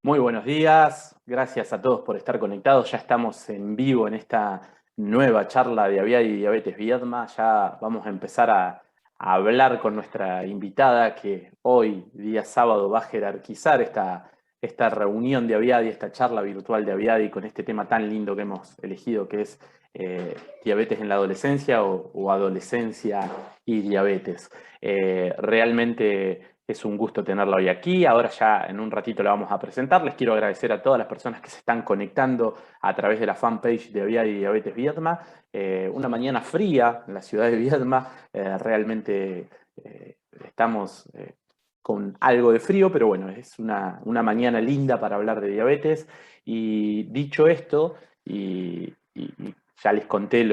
Muy buenos días, gracias a todos por estar conectados. Ya estamos en vivo en esta nueva charla de Aviadi y Diabetes Viedma. Ya vamos a empezar a hablar con nuestra invitada que hoy, día sábado, va a jerarquizar esta reunión de Aviadi, esta charla virtual de Aviadi con este tema tan lindo que hemos elegido, que es diabetes en la adolescencia o adolescencia y diabetes. Realmente es un gusto tenerla hoy aquí. Ahora ya en un ratito la vamos a presentar. Les quiero agradecer a todas las personas que se están conectando a través de la fanpage de Aviadi y Diabetes Viedma. Una mañana fría en la ciudad de Viedma. Realmente estamos con algo de frío, pero bueno, es una mañana linda para hablar de diabetes. Y dicho esto, y ya les conté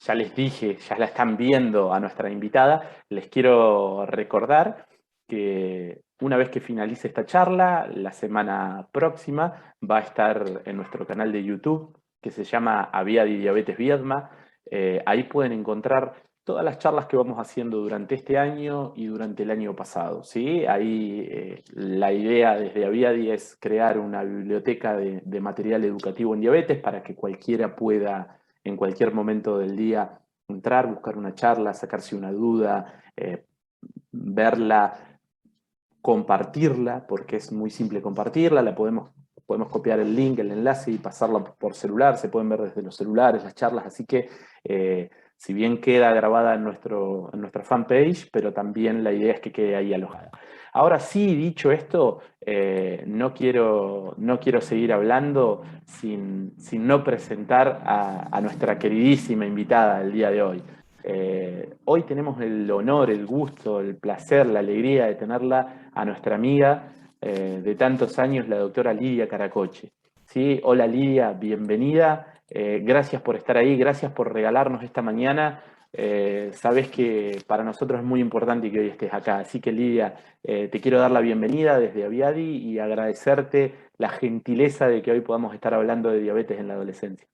ya les dije, ya la están viendo a nuestra invitada, les quiero recordar que una vez que finalice esta charla, la semana próxima va a estar en nuestro canal de YouTube, que se llama Aviadi Diabetes Viedma. Ahí pueden encontrar todas las charlas que vamos haciendo durante este año y durante el año pasado, ¿sí? Ahí la idea desde Aviadi es crear una biblioteca de material educativo en diabetes para que cualquiera pueda en cualquier momento del día entrar, buscar una charla, sacarse una duda, verla, compartirla, porque es muy simple compartirla, podemos copiar el link, el enlace y pasarla por celular, se pueden ver desde los celulares las charlas, así que si bien queda grabada en nuestra fanpage, pero también la idea es que quede ahí alojada. Ahora sí, dicho esto, no quiero seguir hablando sin no presentar a nuestra queridísima invitada del día de hoy. Hoy tenemos el honor, el gusto, el placer, la alegría de tenerla a nuestra amiga de tantos años, la doctora Lidia Caracoche. ¿Sí? Hola Lidia, bienvenida. Gracias por estar ahí, gracias por regalarnos esta mañana. Sabes que para nosotros es muy importante que hoy estés acá. Así que Lidia, te quiero dar la bienvenida desde Aviadi y agradecerte la gentileza de que hoy podamos estar hablando de diabetes en la adolescencia.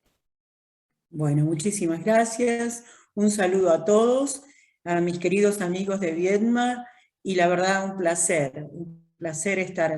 Bueno, muchísimas gracias. Un saludo a todos, a mis queridos amigos de Viedma, y la verdad un placer estar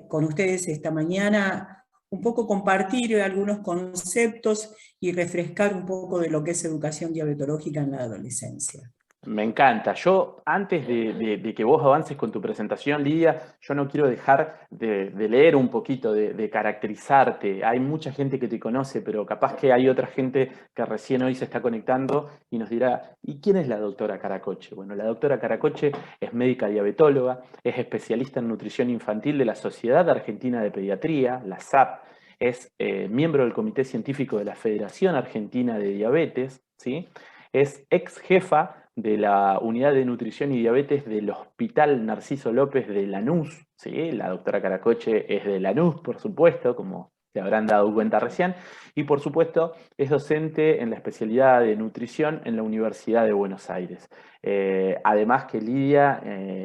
con ustedes esta mañana, un poco compartir algunos conceptos y refrescar un poco de lo que es educación diabetológica en la adolescencia. Me encanta. Yo, antes de que vos avances con tu presentación, Lidia, yo no quiero dejar de leer un poquito, de caracterizarte. Hay mucha gente que te conoce, pero capaz que hay otra gente que recién hoy se está conectando y nos dirá, ¿y quién es la doctora Caracoche? Bueno, la doctora Caracoche es médica diabetóloga, es especialista en nutrición infantil de la Sociedad Argentina de Pediatría, la SAP, es miembro del Comité Científico de la Federación Argentina de Diabetes, ¿sí? Es ex jefa de la Unidad de Nutrición y Diabetes del Hospital Narciso López de Lanús, ¿sí? La doctora Caracoche es de Lanús, por supuesto, como se habrán dado cuenta recién, y por supuesto es docente en la especialidad de nutrición en la Universidad de Buenos Aires. Además que Lidia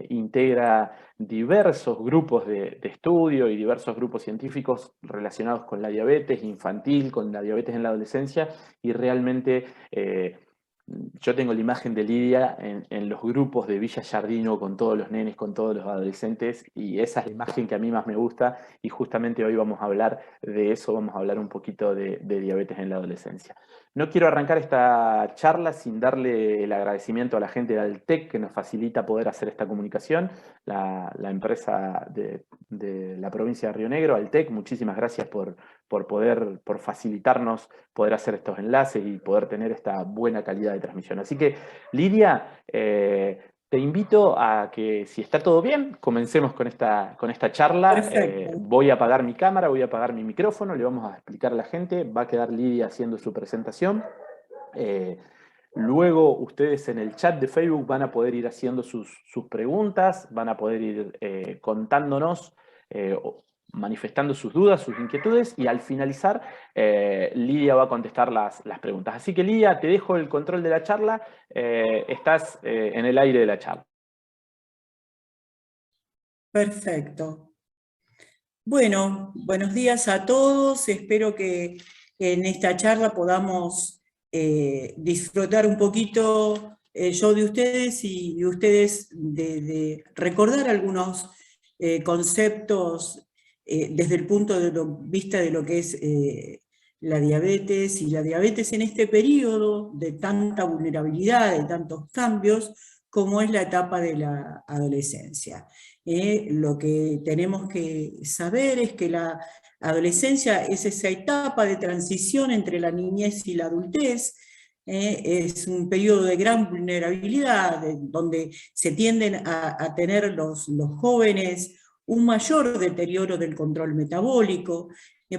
integra diversos grupos de estudio y diversos grupos científicos relacionados con la diabetes infantil, con la diabetes en la adolescencia, y realmente yo tengo la imagen de Lidia en los grupos de Villa Giardino con todos los nenes, con todos los adolescentes, y esa es la imagen que a mí más me gusta, y justamente hoy vamos a hablar de eso, vamos a hablar un poquito de diabetes en la adolescencia. No quiero arrancar esta charla sin darle el agradecimiento a la gente de Altec que nos facilita poder hacer esta comunicación, la empresa de la provincia de Río Negro, Altec, muchísimas gracias por facilitarnos poder hacer estos enlaces y poder tener esta buena calidad de transmisión. Así que, Lidia, te invito a que, si está todo bien, comencemos con esta charla. Perfecto. Voy a apagar mi cámara, voy a apagar mi micrófono, le vamos a explicar a la gente, va a quedar Lidia haciendo su presentación. Luego ustedes en el chat de Facebook van a poder ir haciendo sus preguntas, van a poder ir contándonos, manifestando sus dudas, sus inquietudes, y al finalizar Lidia va a contestar las preguntas. Así que Lidia, te dejo el control de la charla, estás en el aire de la charla. Perfecto. Bueno, buenos días a todos. Espero que en esta charla podamos disfrutar un poquito yo de ustedes y ustedes de recordar algunos conceptos desde el punto de vista de lo que es la diabetes, y la diabetes en este periodo de tanta vulnerabilidad, de tantos cambios, como es la etapa de la adolescencia. Lo que tenemos que saber es que la adolescencia es esa etapa de transición entre la niñez y la adultez. Es un periodo de gran vulnerabilidad, donde se tienden a tener los jóvenes un mayor deterioro del control metabólico,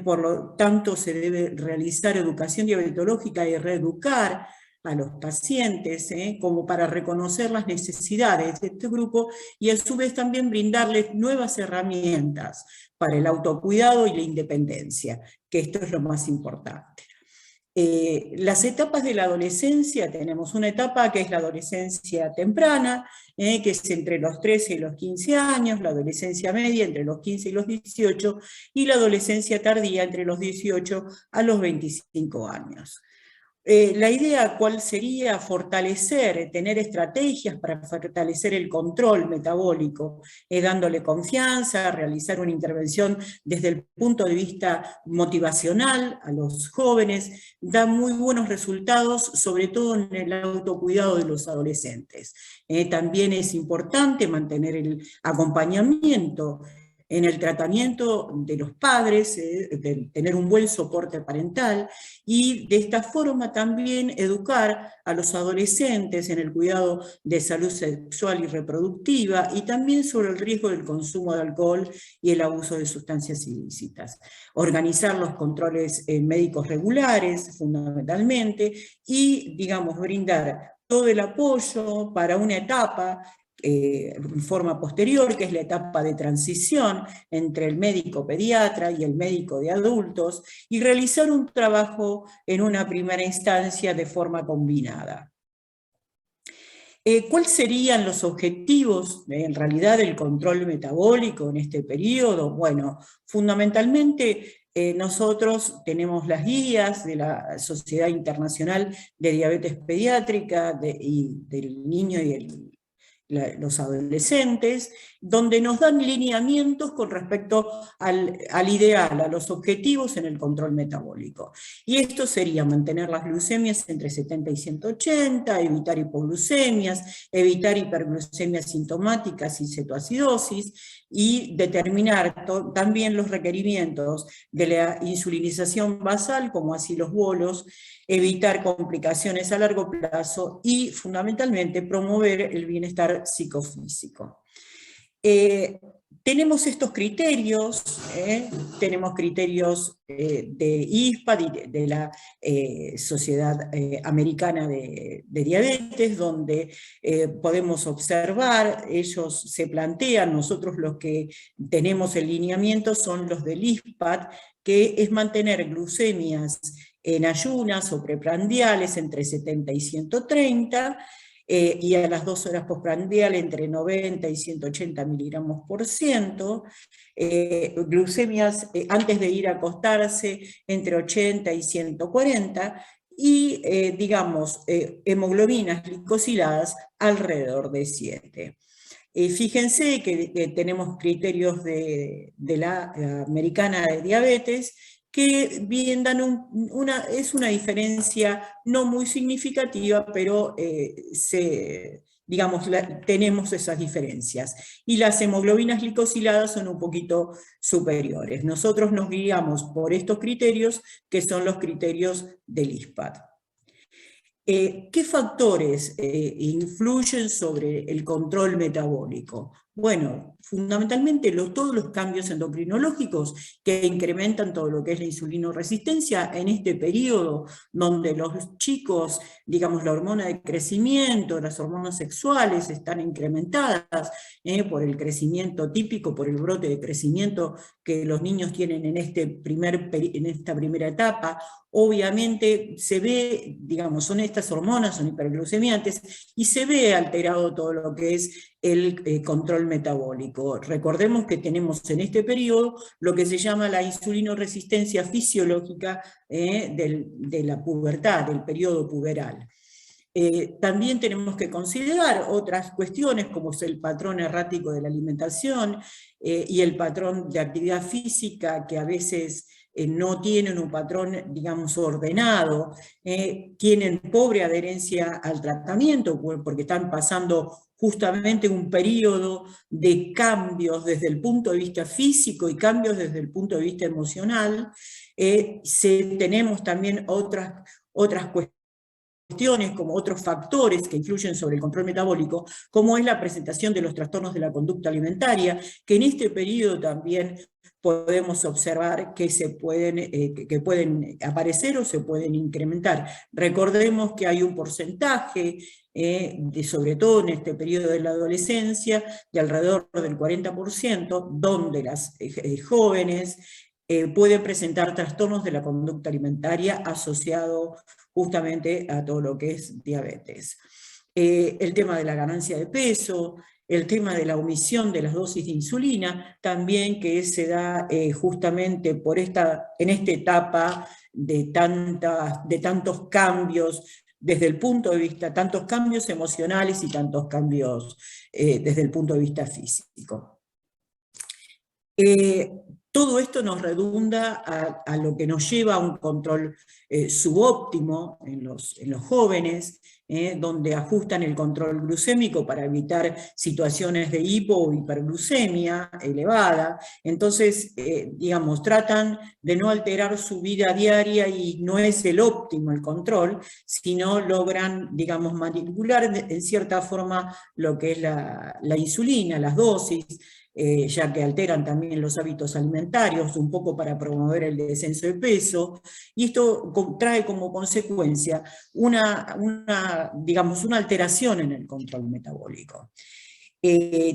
por lo tanto se debe realizar educación diabetológica y reeducar a los pacientes, como para reconocer las necesidades de este grupo y a su vez también brindarles nuevas herramientas para el autocuidado y la independencia, que esto es lo más importante. Las etapas de la adolescencia, tenemos una etapa que es la adolescencia temprana, que es entre los 13 y los 15 años, la adolescencia media entre los 15 y los 18, y la adolescencia tardía entre los 18 a los 25 años. La idea, ¿cuál sería? Fortalecer, tener estrategias para fortalecer el control metabólico, dándole confianza, realizar una intervención desde el punto de vista motivacional a los jóvenes, da muy buenos resultados, sobre todo en el autocuidado de los adolescentes. También es importante mantener el acompañamiento en el tratamiento de los padres, de tener un buen soporte parental, y de esta forma también educar a los adolescentes en el cuidado de salud sexual y reproductiva, y también sobre el riesgo del consumo de alcohol y el abuso de sustancias ilícitas. Organizar los controles médicos regulares, fundamentalmente, y, digamos, brindar todo el apoyo para una etapa en forma posterior, que es la etapa de transición entre el médico pediatra y el médico de adultos, y realizar un trabajo en una primera instancia de forma combinada. ¿Cuáles serían los objetivos, en realidad, del control metabólico en este periodo? Bueno, fundamentalmente nosotros tenemos las guías de la Sociedad Internacional de Diabetes Pediátrica y del niño y los adolescentes, donde nos dan lineamientos con respecto al ideal, a los objetivos en el control metabólico. Y esto sería mantener las glucemias entre 70 y 180, evitar hipoglucemias, evitar hiperglucemias sintomáticas y cetoacidosis, y determinar también los requerimientos de la insulinización basal, como así los bolos, evitar complicaciones a largo plazo y, fundamentalmente, promover el bienestar psicofísico. Tenemos estos criterios, tenemos criterios de ISPAD, de la Sociedad Americana de Diabetes, donde podemos observar, ellos se plantean, nosotros los que tenemos el lineamiento son los del ISPAD, que es mantener glucemias en ayunas o preprandiales entre 70 y 130, y a las 2 horas postprandiales entre 90 y 180 miligramos por ciento, glucemias antes de ir a acostarse entre 80 y 140, y digamos, hemoglobinas glicosiladas alrededor de 7. Fíjense que tenemos criterios de la Americana de Diabetes, que bien dan es una diferencia no muy significativa, pero digamos, tenemos esas diferencias. Y las hemoglobinas glicosiladas son un poquito superiores. Nosotros nos guiamos por estos criterios, que son los criterios del ISPAD. ¿Qué factores influyen sobre el control metabólico? Bueno, fundamentalmente todos los cambios endocrinológicos que incrementan todo lo que es la insulinoresistencia en este periodo, donde los chicos, digamos, la hormona de crecimiento, las hormonas sexuales están incrementadas por el crecimiento típico, por el brote de crecimiento que los niños tienen en esta primera etapa. Obviamente se ve, digamos, son estas hormonas, son hiperglucemiantes, y se ve alterado todo lo que es el control metabólico. Recordemos que tenemos en este periodo lo que se llama la insulinoresistencia fisiológica de la pubertad, del periodo puberal. También tenemos que considerar otras cuestiones como es el patrón errático de la alimentación y el patrón de actividad física, que a veces no tienen un patrón, digamos, ordenado, tienen pobre adherencia al tratamiento porque están pasando justamente un periodo de cambios desde el punto de vista físico y cambios desde el punto de vista emocional. Tenemos también otras cuestiones, como otros factores que influyen sobre el control metabólico, como es la presentación de los trastornos de la conducta alimentaria, que en este periodo también podemos observar que pueden aparecer o se pueden incrementar. Recordemos que hay un porcentaje, sobre todo en este periodo de la adolescencia, de alrededor del 40%, donde las jóvenes pueden presentar trastornos de la conducta alimentaria asociados justamente a todo lo que es diabetes. El tema de la ganancia de peso, el tema de la omisión de las dosis de insulina, también que se da justamente en esta etapa de tantos cambios desde el punto de vista, tantos cambios emocionales y tantos cambios desde el punto de vista físico. Todo esto nos redunda a lo que nos lleva a un control subóptimo en los jóvenes, donde ajustan el control glucémico para evitar situaciones de hipo o hiperglucemia elevada. Entonces, digamos, tratan de no alterar su vida diaria y no es el óptimo el control, sino logran, digamos, manipular en cierta forma lo que es la insulina, las dosis, ya que alteran también los hábitos alimentarios, un poco para promover el descenso de peso, y esto trae como consecuencia digamos, una alteración en el control metabólico.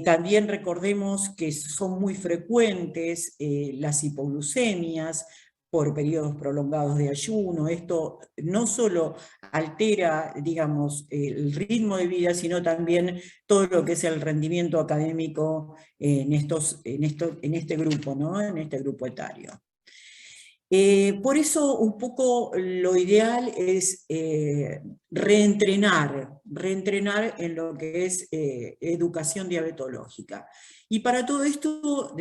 También recordemos que son muy frecuentes las hipoglucemias por periodos prolongados de ayuno. Esto no solo altera, digamos, el ritmo de vida, sino también todo lo que es el rendimiento académico en este grupo, ¿no? En este grupo etario. Por eso un poco lo ideal es reentrenar en lo que es educación diabetológica. Y para todo esto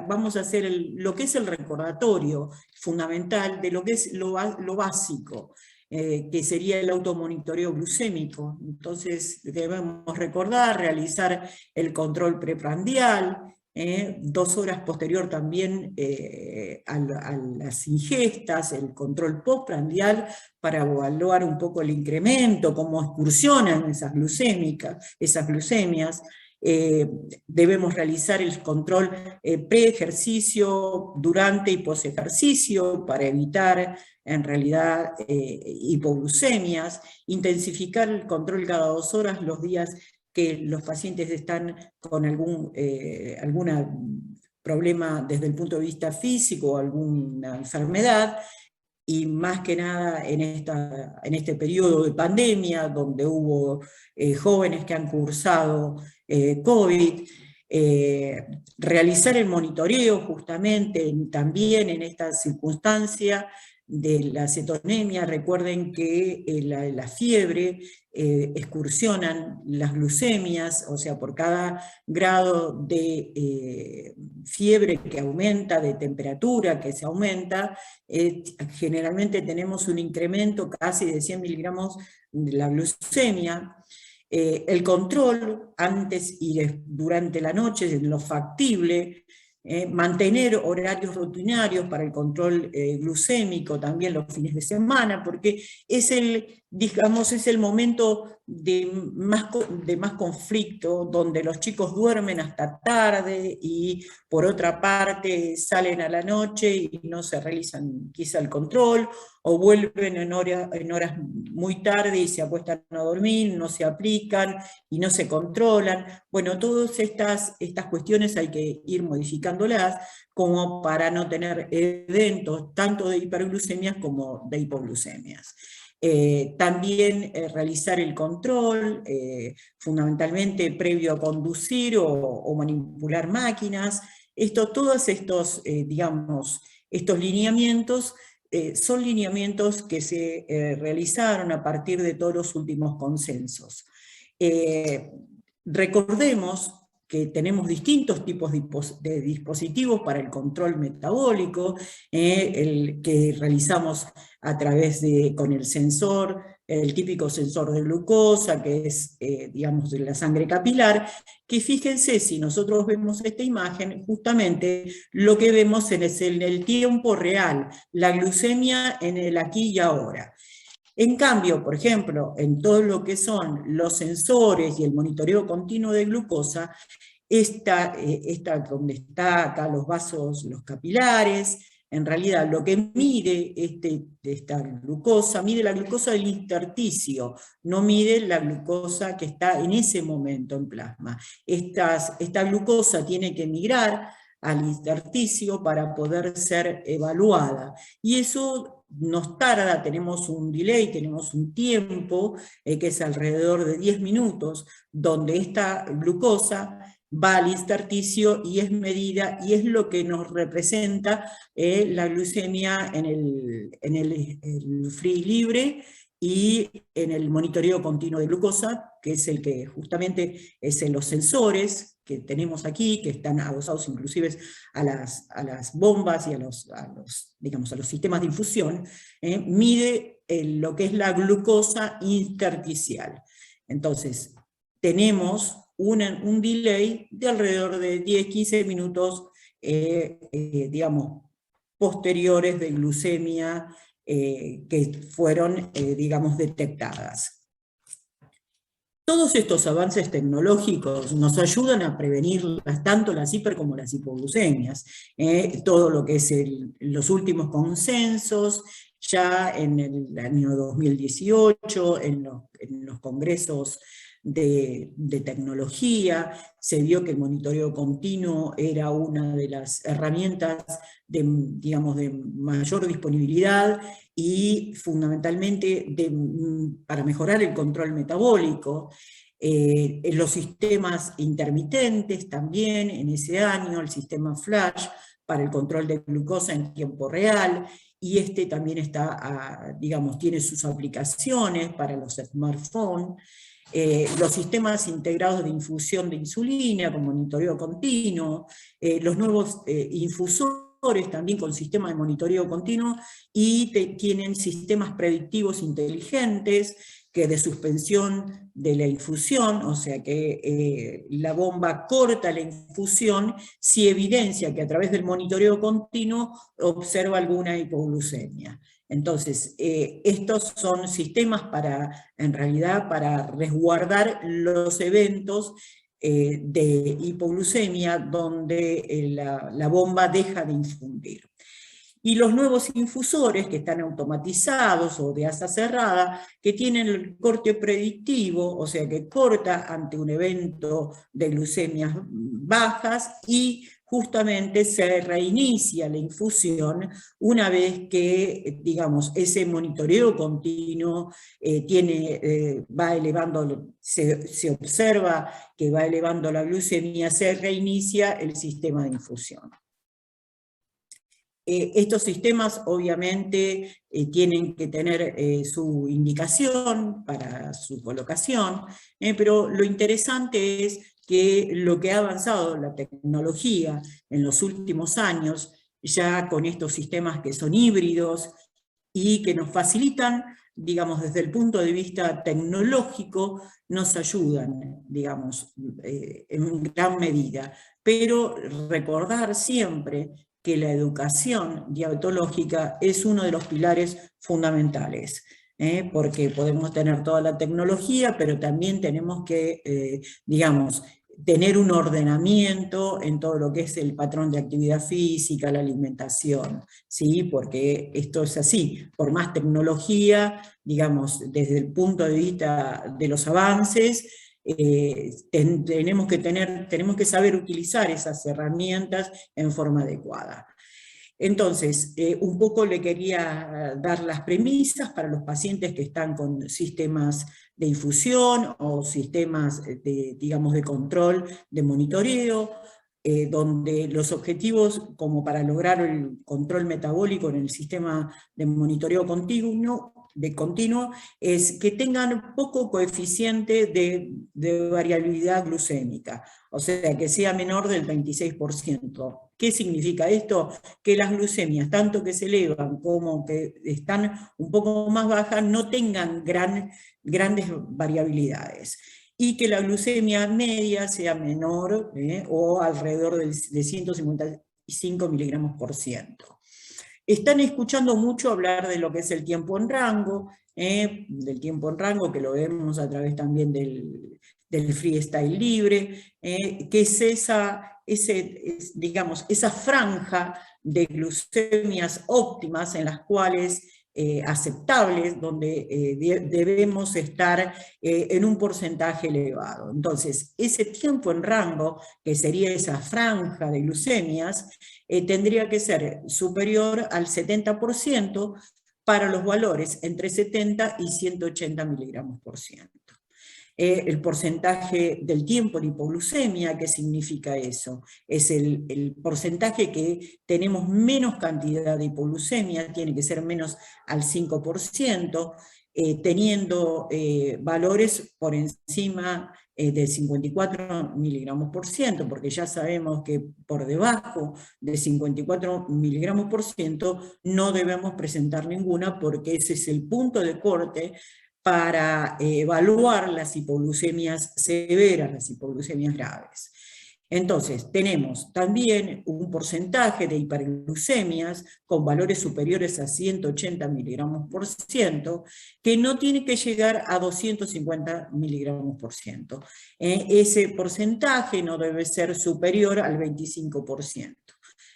vamos a hacer lo que es el recordatorio fundamental de lo que es lo básico, que sería el automonitoreo glucémico. Entonces debemos recordar, realizar el control preprandial, 2 horas posterior también a las ingestas, el control postprandial para evaluar un poco el incremento, cómo excursionan esas glucemias. Debemos realizar el control pre-ejercicio, durante y post-ejercicio para evitar en realidad hipoglucemias, intensificar el control cada 2 horas los días que los pacientes están con algún problema desde el punto de vista físico o alguna enfermedad, y más que nada en este periodo de pandemia, donde hubo jóvenes que han cursado COVID, realizar el monitoreo justamente también en esta circunstancia de la cetonemia. Recuerden que la fiebre excursionan las glucemias, o sea, por cada grado de fiebre que aumenta, de temperatura que se aumenta, generalmente tenemos un incremento casi de 100 miligramos de la glucemia. El control antes y durante la noche, en lo factible, mantener horarios rutinarios para el control glucémico también los fines de semana, porque es el momento de más conflicto, donde los chicos duermen hasta tarde y por otra parte salen a la noche y no se realizan quizá el control, o vuelven en horas muy tarde y se acuestan a dormir, no se aplican y no se controlan. Bueno, todas estas cuestiones hay que ir modificándolas como para no tener eventos tanto de hiperglucemias como de hipoglucemias. También realizar el control, fundamentalmente previo a conducir o manipular máquinas. Todos estos, digamos, estos lineamientos son lineamientos que se realizaron a partir de todos los últimos consensos. Recordemos que tenemos distintos tipos de dispositivos para el control metabólico, el que realizamos a través con el sensor, el típico sensor de glucosa, que es, digamos, de la sangre capilar, que fíjense, si nosotros vemos esta imagen, justamente lo que vemos es en el tiempo real, la glucemia en el aquí y ahora. En cambio, por ejemplo, en todo lo que son los sensores y el monitoreo continuo de glucosa, donde está acá los vasos, los capilares, en realidad lo que mide esta glucosa, mide la glucosa del intersticio, no mide la glucosa que está en ese momento en plasma. Esta glucosa tiene que migrar al intersticio para poder ser evaluada, y eso nos tarda, tenemos un delay, tenemos un tiempo que es alrededor de 10 minutos, donde esta glucosa va al intersticio y es medida, y es lo que nos representa la glucemia en el free libre y en el monitoreo continuo de glucosa, que es el que justamente es en los sensores que tenemos aquí, que están adosados inclusive a las bombas y digamos, a los sistemas de infusión, mide lo que es la glucosa intersticial. Entonces, tenemos un delay de alrededor de 10-15 minutos, digamos, posteriores de glucemia que fueron, digamos, detectadas. Todos estos avances tecnológicos nos ayudan a prevenir tanto las hiper como las hipoglucemias. Todo lo que es los últimos consensos, ya en el año 2018, en los congresos de tecnología, se vio que el monitoreo continuo era una de las herramientas digamos, de mayor disponibilidad y fundamentalmente para mejorar el control metabólico. En los sistemas intermitentes también, en ese año, el sistema Flash para el control de glucosa en tiempo real, y también está, digamos, tiene sus aplicaciones para los smartphones. Los sistemas integrados de infusión de insulina con monitoreo continuo, los nuevos infusores también con sistema de monitoreo continuo, y tienen sistemas predictivos inteligentes que de suspensión de la infusión, o sea que la bomba corta la infusión si evidencia que a través del monitoreo continuo observa alguna hipoglucemia. Entonces, estos son sistemas en realidad, para resguardar los eventos de hipoglucemia donde la bomba deja de infundir. Y los nuevos infusores que están automatizados o de asa cerrada, que tienen el corte predictivo, o sea que corta ante un evento de glucemias bajas y justamente se reinicia la infusión una vez que, digamos, ese monitoreo continuo va elevando, se observa que va elevando la glucemia, se reinicia el sistema de infusión. Estos sistemas obviamente tienen que tener su indicación para su colocación, pero lo interesante es que lo que ha avanzado la tecnología en los últimos años, ya con estos sistemas que son híbridos y que nos facilitan, digamos, desde el punto de vista tecnológico, nos ayudan, digamos, en gran medida. Pero recordar siempre que la educación diabetológica es uno de los pilares fundamentales, porque podemos tener toda la tecnología, pero también tenemos que, digamos, tener un ordenamiento en todo lo que es el patrón de actividad física, la alimentación, ¿sí? Porque esto es así, por más tecnología, digamos, desde el punto de vista de los avances, tenemos que saber utilizar esas herramientas en forma adecuada. Entonces, un poco le quería dar las premisas para los pacientes que están con sistemas de infusión o sistemas digamos, de control, de monitoreo. donde los objetivos como para lograr el control metabólico en el sistema de monitoreo continuo es que tengan poco coeficiente de variabilidad glucémica, o sea, que sea menor del 26%. ¿Qué significa esto? Que las glucemias, tanto que se elevan como que están un poco más bajas, no tengan grandes variabilidades, y que la glucemia media sea menor o alrededor de 155 miligramos por ciento. Están escuchando mucho hablar de lo que es el tiempo en rango, del tiempo en rango, que lo vemos a través también del freestyle libre, que es digamos, esa franja de glucemias óptimas en las cuales aceptables, donde debemos estar en un porcentaje elevado. Entonces, ese tiempo en rango, que sería esa franja de glucemias, tendría que ser superior al 70% para los valores entre 70 y 180 miligramos por ciento. El porcentaje del tiempo en hipoglucemia, ¿qué significa eso? Es el porcentaje que tenemos menos cantidad de hipoglucemia, tiene que ser menos al 5%, teniendo valores por encima de 54 miligramos por ciento, porque ya sabemos que por debajo de 54 miligramos por ciento no debemos presentar ninguna, porque ese es el punto de corte para evaluar las hipoglucemias severas, las hipoglucemias graves. Entonces, tenemos también un porcentaje de hiperglucemias con valores superiores a 180 miligramos por ciento, que no tiene que llegar a 250 miligramos por ciento. Ese porcentaje no debe ser superior al 25%.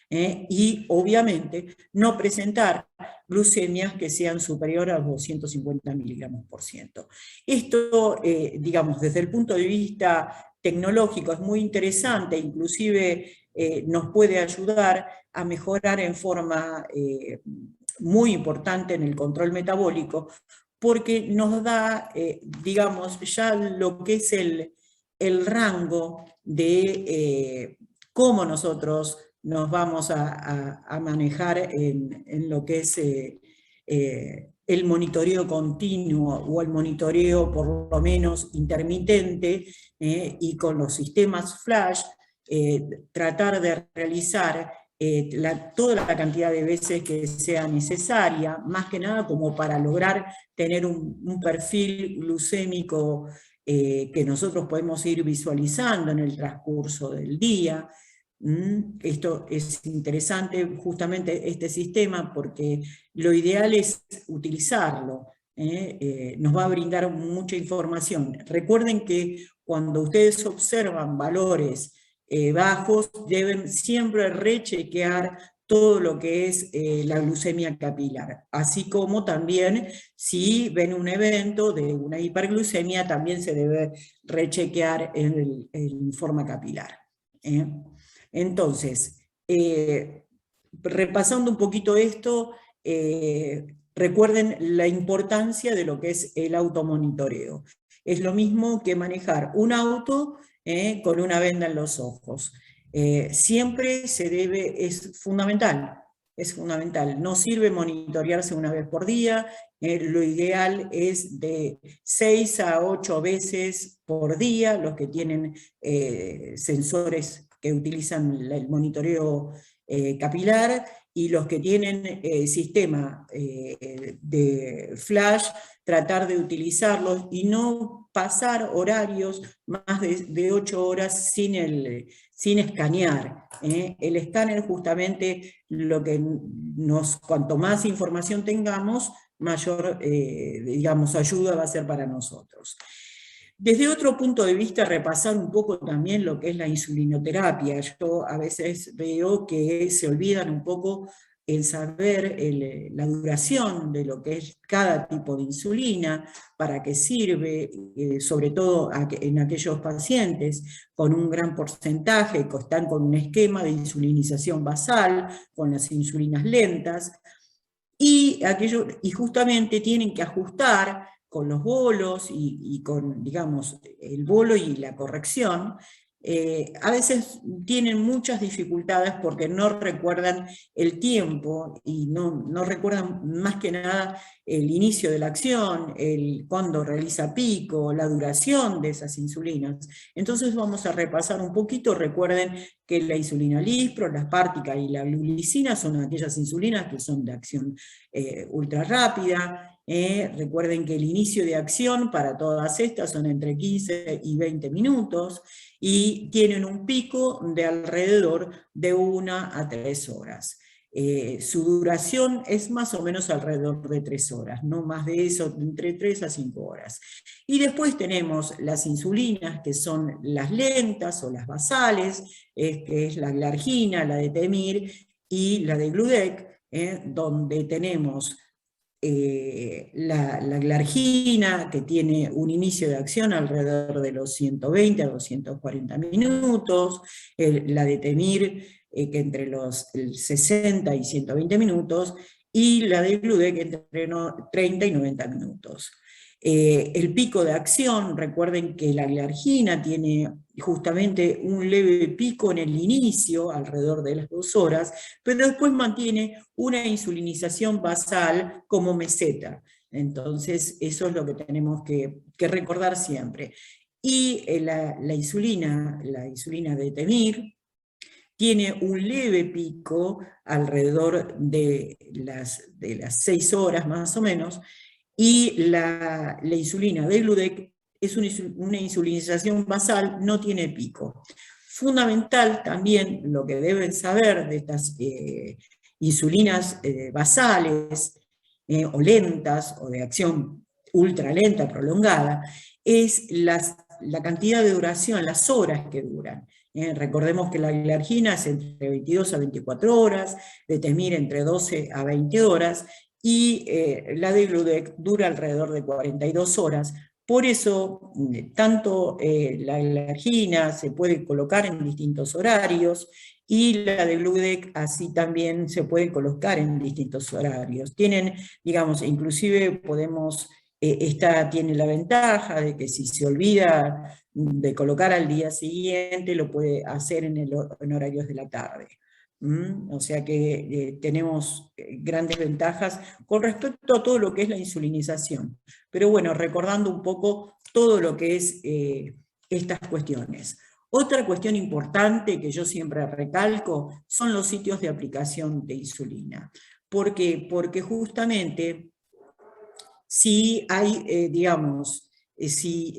Y obviamente no presentar glucemias que sean superiores a los 250 miligramos por ciento. Esto, digamos, desde el punto de vista tecnológico es muy interesante, inclusive nos puede ayudar a mejorar en forma muy importante en el control metabólico, porque nos da, digamos, ya lo que es el rango de cómo nosotros nos vamos a manejar en lo que es el monitoreo continuo o el monitoreo por lo menos intermitente, y con los sistemas flash, tratar de realizar toda la cantidad de veces que sea necesaria, más que nada como para lograr tener un perfil glucémico que nosotros podemos ir visualizando en el transcurso del día. Esto es interesante, justamente este sistema, porque lo ideal es utilizarlo. Nos va a brindar mucha información. Recuerden que cuando ustedes observan valores bajos, deben siempre rechequear todo lo que es la glucemia capilar, así como también si ven un evento de una hiperglucemia, también se debe rechequear en forma capilar. Entonces, repasando un poquito esto, recuerden la importancia de lo que es el automonitoreo. Es lo mismo que manejar un auto con una venda en los ojos. Siempre se debe, es fundamental, no sirve monitorearse una vez por día, lo ideal es de 6 a 8 veces por día, los que tienen sensores que utilizan el monitoreo capilar, y los que tienen sistema de flash, tratar de utilizarlos y no pasar horarios más de 8 horas sin escanear. El escáner justamente cuanto más información tengamos, mayor digamos, ayuda va a ser para nosotros. Desde otro punto de vista, repasar un poco también lo que es la insulinoterapia. Yo a veces veo que se olvidan un poco en saber la duración de lo que es cada tipo de insulina, para qué sirve, sobre todo en aquellos pacientes con un gran porcentaje, que están con un esquema de insulinización basal, con las insulinas lentas, y justamente tienen que ajustar con los bolos y con, digamos, el bolo y la corrección, a veces tienen muchas dificultades porque no recuerdan el tiempo y no recuerdan más que nada el inicio de la acción, cuándo realiza pico, la duración de esas insulinas. Entonces vamos a repasar un poquito. Recuerden que la insulina lispro, la aspártica y la glulicina son aquellas insulinas que son de acción ultra rápida. Recuerden que el inicio de acción para todas estas son entre 15 y 20 minutos y tienen un pico de alrededor de 1 a 3 horas. Su duración es más o menos alrededor de 3 horas, no más de eso, entre 3 a 5 horas. Y después tenemos las insulinas, que son las lentas o las basales, que es la glargina, la de Temir y la de Gludec, donde tenemos la glargina, que tiene un inicio de acción alrededor de los 120 a 240 minutos, la de Temir, que entre los 60 y 120 minutos, y la de Gludec entre 30 y 90 minutos. El pico de acción, recuerden que la glargina tiene justamente un leve pico en el inicio, alrededor de las 2 horas, pero después mantiene una insulinización basal como meseta. Entonces, eso es lo que tenemos que recordar siempre. Y la insulina de Temir, tiene un leve pico alrededor de las 6 horas más o menos, y la insulina de Gludec es una insulinización basal, no tiene pico. Fundamental también lo que deben saber de estas insulinas basales o lentas o de acción ultralenta prolongada es la cantidad de duración, las horas que duran. Recordemos que la glargina es entre 22 a 24 horas, de Temir entre 12 a 20 horas, y la de Gludec dura alrededor de 42 horas. Por eso, tanto la glargina se puede colocar en distintos horarios, y la de Gludec así también se puede colocar en distintos horarios. Tienen, digamos, inclusive podemos... esta tiene la ventaja de que si se olvida de colocar al día siguiente, lo puede hacer en horarios de la tarde. O sea que tenemos grandes ventajas con respecto a todo lo que es la insulinización. Pero bueno, recordando un poco todo lo que es estas cuestiones. Otra cuestión importante que yo siempre recalco son los sitios de aplicación de insulina. ¿Por qué? Porque justamente si hay, digamos, si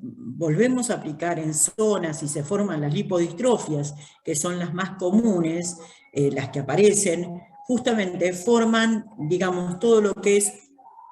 volvemos a aplicar en zonas y se forman las lipodistrofias, que son las más comunes, las que aparecen, justamente forman, digamos, todo lo que es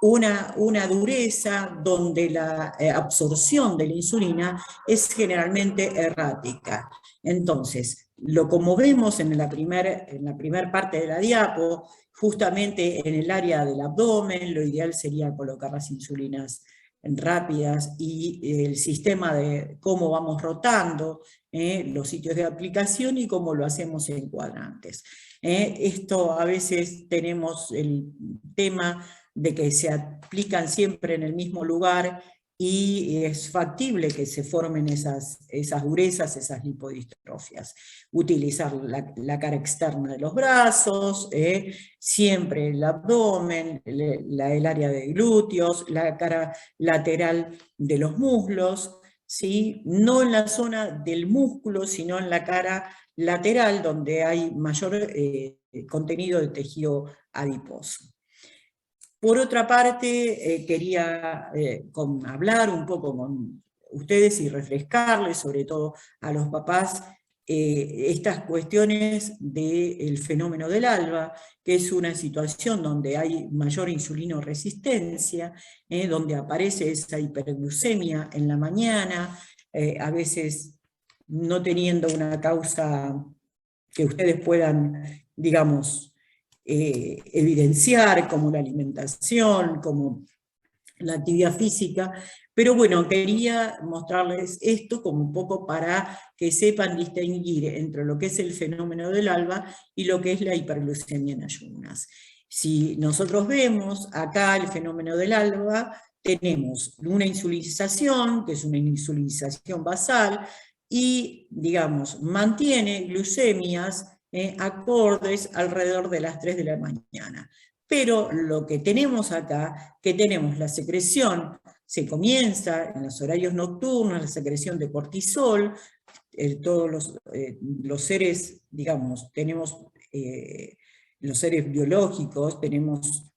una dureza donde la absorción de la insulina es generalmente errática. Entonces, como vemos en la primer parte de la diapo, justamente en el área del abdomen, lo ideal sería colocar las insulinas rápidas y el sistema de cómo vamos rotando los sitios de aplicación y cómo lo hacemos en cuadrantes. Esto a veces tenemos el tema de que se aplican siempre en el mismo lugar y es factible que se formen esas durezas, esas lipodistrofias. Utilizar la cara externa de los brazos, siempre el abdomen, el área de glúteos, la cara lateral de los muslos, ¿sí? No en la zona del músculo, sino en la cara lateral, donde hay mayor contenido de tejido adiposo. Por otra parte, quería hablar un poco con ustedes y refrescarles, sobre todo a los papás, estas cuestiones del fenómeno del alba, que es una situación donde hay mayor insulinoresistencia, donde aparece esa hiperglucemia en la mañana, a veces no teniendo una causa que ustedes puedan, digamos, evidenciar, como la alimentación, como la actividad física, pero bueno, quería mostrarles esto como un poco para que sepan distinguir entre lo que es el fenómeno del alba y lo que es la hiperglucemia en ayunas. Si nosotros vemos acá el fenómeno del alba, tenemos una insulinización, que es una insulinización basal, y, digamos, mantiene glucemias acordes alrededor de las 3 de la mañana. Pero lo que tenemos acá, que tenemos la secreción, se comienza en los horarios nocturnos, la secreción de cortisol, todos los seres, digamos, tenemos, los seres biológicos, tenemos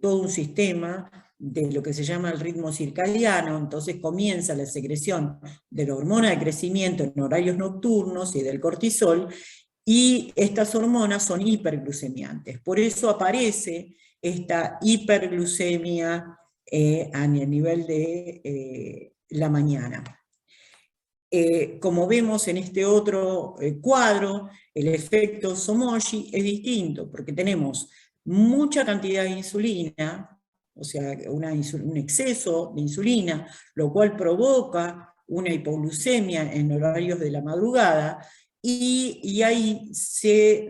todo un sistema de lo que se llama el ritmo circadiano, entonces comienza la secreción de la hormona de crecimiento en horarios nocturnos y del cortisol, y estas hormonas son hiperglucemiantes. Por eso aparece esta hiperglucemia a nivel de la mañana. Como vemos en este otro cuadro, el efecto Somogy es distinto, porque tenemos mucha cantidad de insulina, o sea, un exceso de insulina, lo cual provoca una hipoglucemia en horarios de la madrugada, y ahí se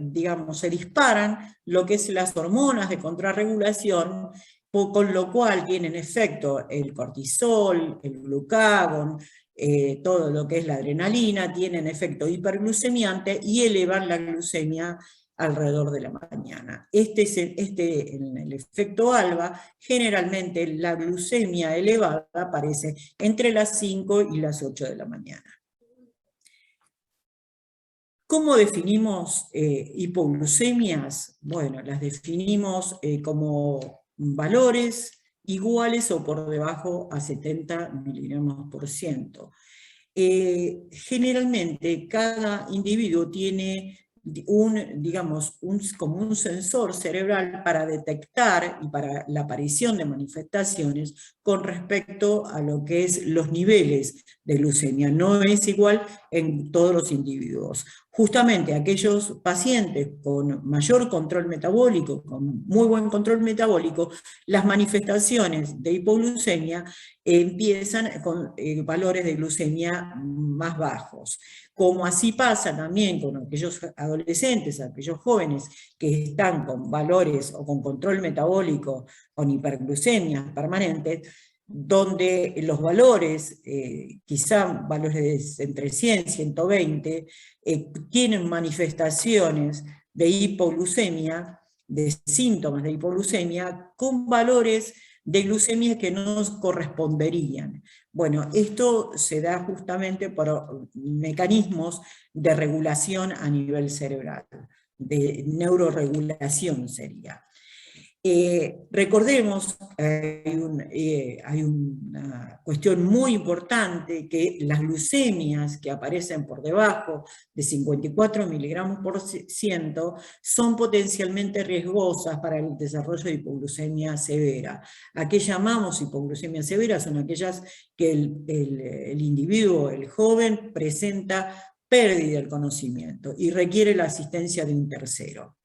disparan lo que es las hormonas de contrarregulación, con lo cual tienen efecto el cortisol, el glucagón, todo lo que es la adrenalina, tienen efecto hiperglucemiante y elevan la glucemia alrededor de la mañana. En el efecto ALBA, generalmente la glucemia elevada aparece entre las 5 y las 8 de la mañana. ¿Cómo definimos hipoglucemias? Bueno, las definimos como valores iguales o por debajo a 70 miligramos por ciento. Generalmente cada individuo tiene como un sensor cerebral para detectar y para la aparición de manifestaciones con respecto a lo que es los niveles de glucemia. No es igual en todos los individuos. Justamente aquellos pacientes con mayor control metabólico, con muy buen control metabólico, las manifestaciones de hipoglucemia empiezan con valores de glucemia más bajos. Como así pasa también con aquellos adolescentes, aquellos jóvenes que están con valores o con control metabólico, con hiperglucemias permanentes, donde los valores, quizá valores de entre 100 y 120, tienen manifestaciones de hipoglucemia, de síntomas de hipoglucemia, con valores de glucemia que no corresponderían. Bueno, esto se da justamente por mecanismos de regulación a nivel cerebral, de neuroregulación sería. Recordemos, hay una cuestión muy importante, que las glucemias que aparecen por debajo de 54 miligramos por ciento son potencialmente riesgosas para el desarrollo de hipoglucemia severa. ¿A qué llamamos hipoglucemia severa? Son aquellas que el individuo, el joven, presenta pérdida del conocimiento y requiere la asistencia de un tercero.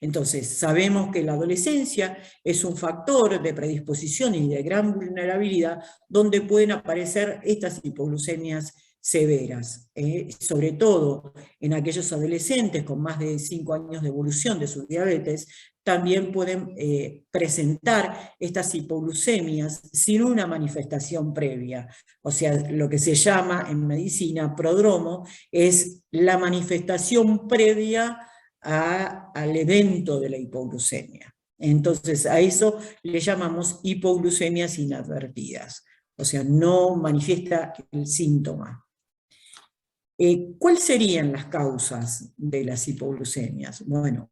Entonces, sabemos que la adolescencia es un factor de predisposición y de gran vulnerabilidad donde pueden aparecer estas hipoglucemias severas, sobre todo en aquellos adolescentes con más de 5 años de evolución de su diabetes, también pueden presentar estas hipoglucemias sin una manifestación previa. O sea, lo que se llama en medicina prodromo es la manifestación previa al evento de la hipoglucemia. Entonces a eso le llamamos hipoglucemias inadvertidas, o sea, no manifiesta el síntoma. ¿Cuáles serían las causas de las hipoglucemias? Bueno,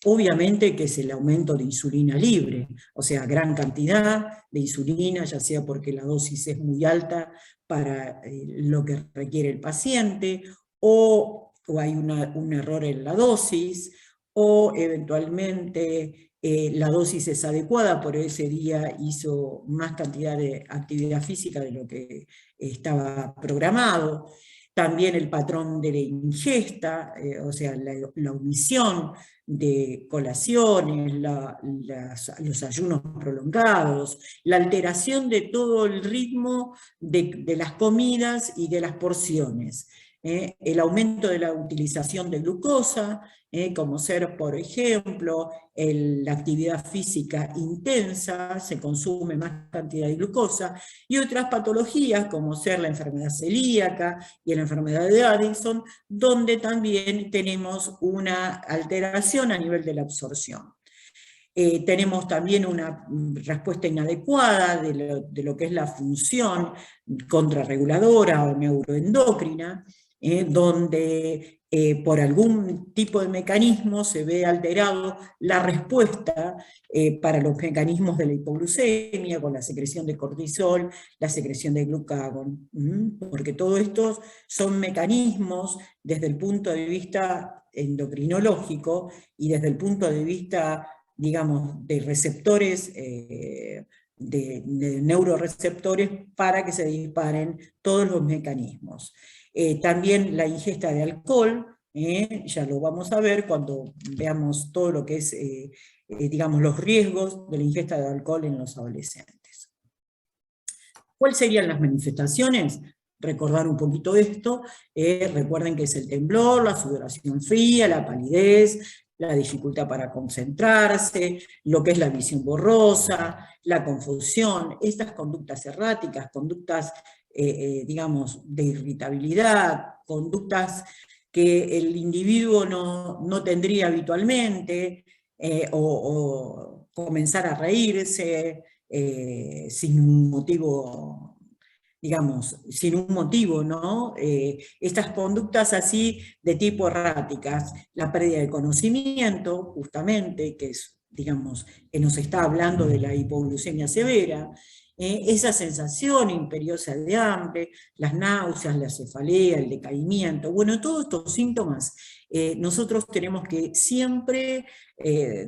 obviamente que es el aumento de insulina libre, o sea, gran cantidad de insulina, ya sea porque la dosis es muy alta para lo que requiere el paciente, o hay un error en la dosis, o eventualmente la dosis es adecuada, por ese día hizo más cantidad de actividad física de lo que estaba programado. También el patrón de la ingesta, o sea, la omisión de colaciones, los ayunos prolongados, la alteración de todo el ritmo de las comidas y de las porciones. el aumento de la utilización de glucosa, como ser, por ejemplo, la actividad física intensa, se consume más cantidad de glucosa, y otras patologías, como ser la enfermedad celíaca y la enfermedad de Addison, donde también tenemos una alteración a nivel de la absorción. Tenemos también una respuesta inadecuada de lo que es la función contrarreguladora o neuroendocrina, donde por algún tipo de mecanismo se ve alterado la respuesta para los mecanismos de la hipoglucemia, con la secreción de cortisol, la secreción de glucagón, porque todos estos son mecanismos desde el punto de vista endocrinológico y desde el punto de vista, digamos, de receptores, de neuroreceptores, para que se disparen todos los mecanismos. También la ingesta de alcohol, ya lo vamos a ver cuando veamos todo lo que es, digamos, los riesgos de la ingesta de alcohol en los adolescentes. ¿Cuáles serían las manifestaciones? Recordar un poquito esto, recuerden que es el temblor, la sudoración fría, la palidez, la dificultad para concentrarse, lo que es la visión borrosa, la confusión, estas conductas erráticas, conductas, digamos, de irritabilidad, conductas que el individuo no tendría habitualmente, o comenzar a reírse sin un motivo, digamos, sin un motivo, ¿no? Estas conductas así de tipo erráticas, la pérdida de conocimiento, justamente, que es, digamos, que nos está hablando de la hipoglucemia severa, esa sensación imperiosa de hambre, las náuseas, la cefalea, el decaimiento, bueno, todos estos síntomas, nosotros tenemos que siempre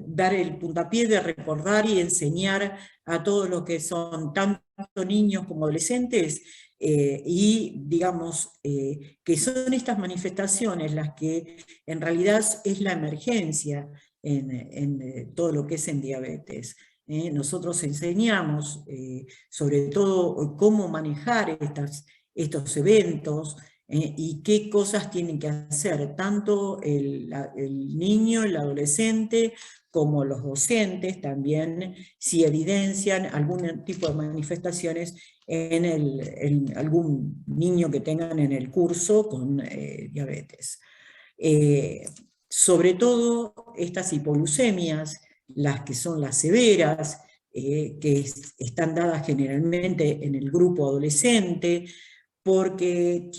dar el puntapié de recordar y enseñar a todos los que son tanto niños como adolescentes, y digamos que son estas manifestaciones las que en realidad es la emergencia en todo lo que es en diabetes. Nosotros enseñamos sobre todo cómo manejar estos eventos, y qué cosas tienen que hacer tanto el niño, el adolescente, como los docentes también, si evidencian algún tipo de manifestaciones en algún niño que tengan en el curso con diabetes. Sobre todo estas hipoglucemias, las que son las severas, que están dadas generalmente en el grupo adolescente, porque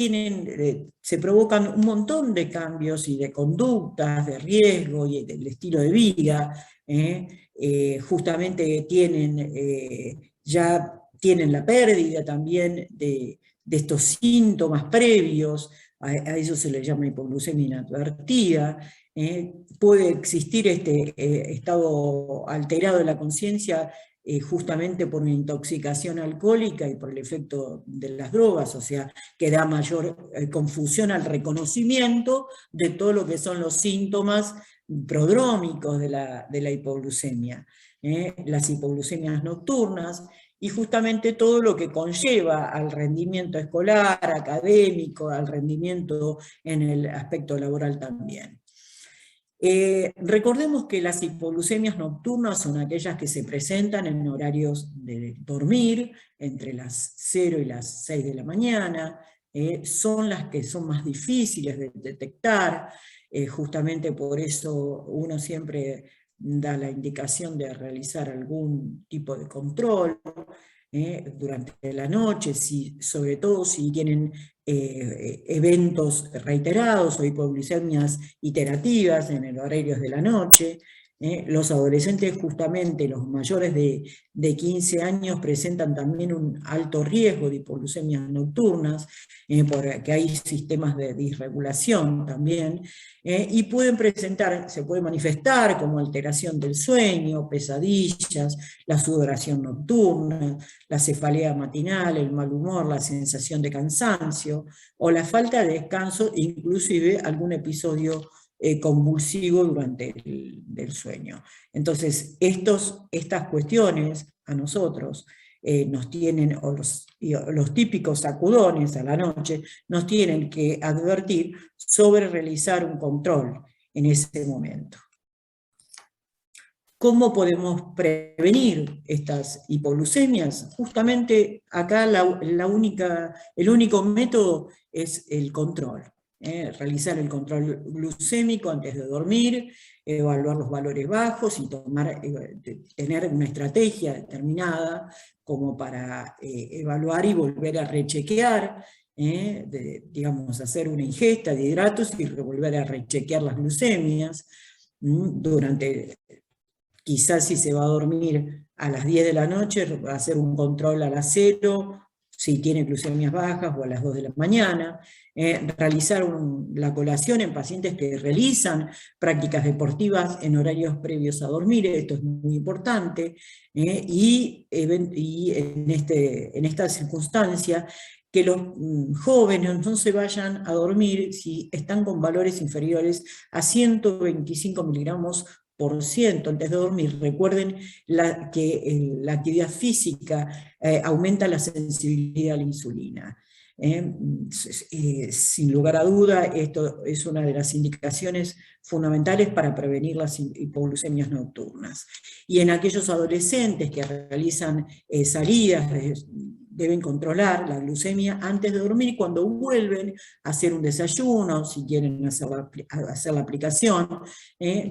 se provocan un montón de cambios y de conductas, de riesgo y del estilo de vida, justamente ya tienen la pérdida también de estos síntomas previos, a eso se le llama hipoglucemia inadvertida. Puede existir este estado alterado de la conciencia justamente por una intoxicación alcohólica y por el efecto de las drogas, o sea, que da mayor confusión al reconocimiento de todo lo que son los síntomas prodrómicos de la hipoglucemia, las hipoglucemias nocturnas, y justamente todo lo que conlleva al rendimiento escolar, académico, al rendimiento en el aspecto laboral también. Recordemos que las hipoglucemias nocturnas son aquellas que se presentan en horarios de dormir, entre las 0 y las 6 de la mañana, son las que son más difíciles de detectar, justamente por eso uno siempre da la indicación de realizar algún tipo de control durante la noche, sobre todo si tienen eventos reiterados o hipoglucemias iterativas en el horario de la noche. Los adolescentes, justamente los mayores de 15 años, presentan también un alto riesgo de hipoglucemias nocturnas, porque hay sistemas de disregulación también, y se puede manifestar como alteración del sueño, pesadillas, la sudoración nocturna, la cefalea matinal, el mal humor, la sensación de cansancio, o la falta de descanso, inclusive algún episodio convulsivo durante el sueño. Entonces, estas cuestiones a nosotros nos tienen, o los típicos sacudones a la noche, nos tienen que advertir sobre realizar un control en ese momento. ¿Cómo podemos prevenir estas hipoglucemias? Justamente acá el único método es el control. Realizar el control glucémico antes de dormir, evaluar los valores bajos y tener una estrategia determinada como para evaluar y volver a rechequear, digamos, hacer una ingesta de hidratos y volver a rechequear las glucemias durante... Quizás si se va a dormir a las 10 de la noche, va a hacer un control a las 0, si tiene glucemias bajas, o a las 2 de la mañana. Realizar la colación en pacientes que realizan prácticas deportivas en horarios previos a dormir, esto es muy importante. Y en esta circunstancia, que los jóvenes no se vayan a dormir si están con valores inferiores a 125 miligramos por ciento antes de dormir. Recuerden que la actividad física aumenta la sensibilidad a la insulina. Sin lugar a duda, esto es una de las indicaciones fundamentales para prevenir las hipoglucemias nocturnas. Y en aquellos adolescentes que realizan salidas, deben controlar la glucemia antes de dormir, cuando vuelven a hacer un desayuno, si quieren hacer la aplicación,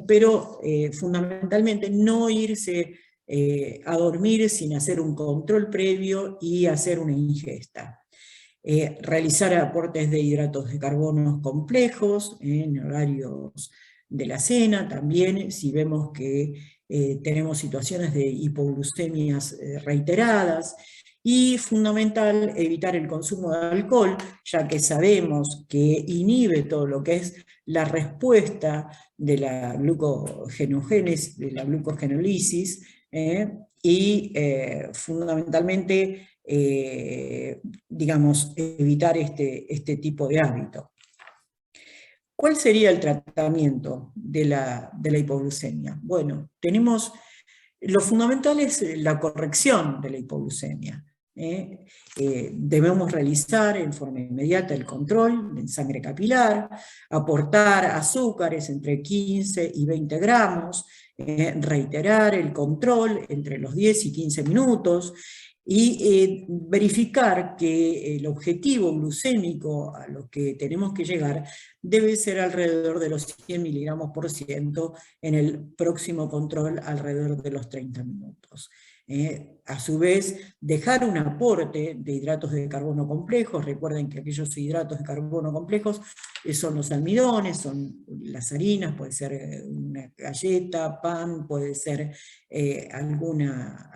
pero fundamentalmente no irse a dormir sin hacer un control previo y hacer una ingesta. Realizar aportes de hidratos de carbono complejos en horarios de la cena, también si vemos que tenemos situaciones de hipoglucemias reiteradas, y fundamental evitar el consumo de alcohol, ya que sabemos que inhibe todo lo que es la respuesta de la glucogenogénesis, de la glucogenólisis, y fundamentalmente digamos, evitar este tipo de hábito. ¿Cuál sería el tratamiento de la hipoglucemia? Bueno, lo fundamental es la corrección de la hipoglucemia. Debemos realizar en forma inmediata el control en sangre capilar, aportar azúcares entre 15 y 20 gramos, reiterar el control entre los 10 y 15 minutos, y verificar que el objetivo glucémico a lo que tenemos que llegar debe ser alrededor de los 100 miligramos por ciento, en el próximo control alrededor de los 30 minutos. A su vez, dejar un aporte de hidratos de carbono complejos. Recuerden que aquellos hidratos de carbono complejos son los almidones, son las harinas, puede ser una galleta, pan, puede ser alguna.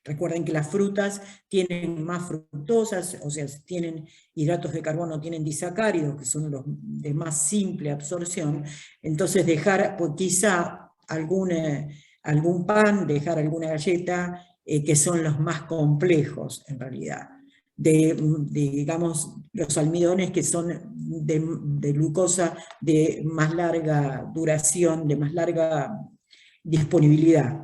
Recuerden que las frutas tienen más fructosas, o sea, tienen hidratos de carbono, tienen disacáridos, que son los de más simple absorción. Entonces dejar quizá algún pan, dejar alguna galleta, que son los más complejos en realidad. Digamos, los almidones que son de glucosa de más larga duración, de más larga disponibilidad.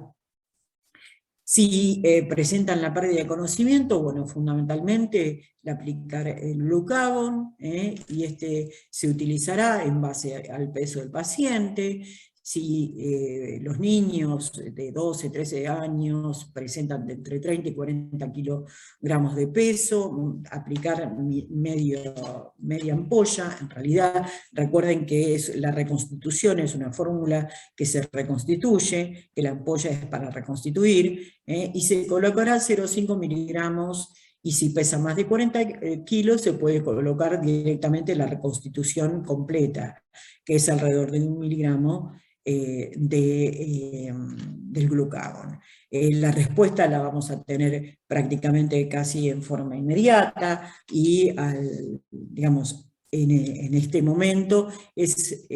Si presentan la pérdida de conocimiento, bueno, fundamentalmente aplicar el glucagon, y este se utilizará en base al peso del paciente. Si los niños de 12, 13 años presentan de entre 30 y 40 kilogramos de peso, aplicar media ampolla. En realidad, recuerden que la reconstitución es una fórmula que se reconstituye, que la ampolla es para reconstituir, y se colocará 0,5 miligramos, y si pesa más de 40 kilos se puede colocar directamente la reconstitución completa, que es alrededor de 1 miligramo del glucagon. La respuesta la vamos a tener prácticamente casi en forma inmediata, y digamos, en este momento es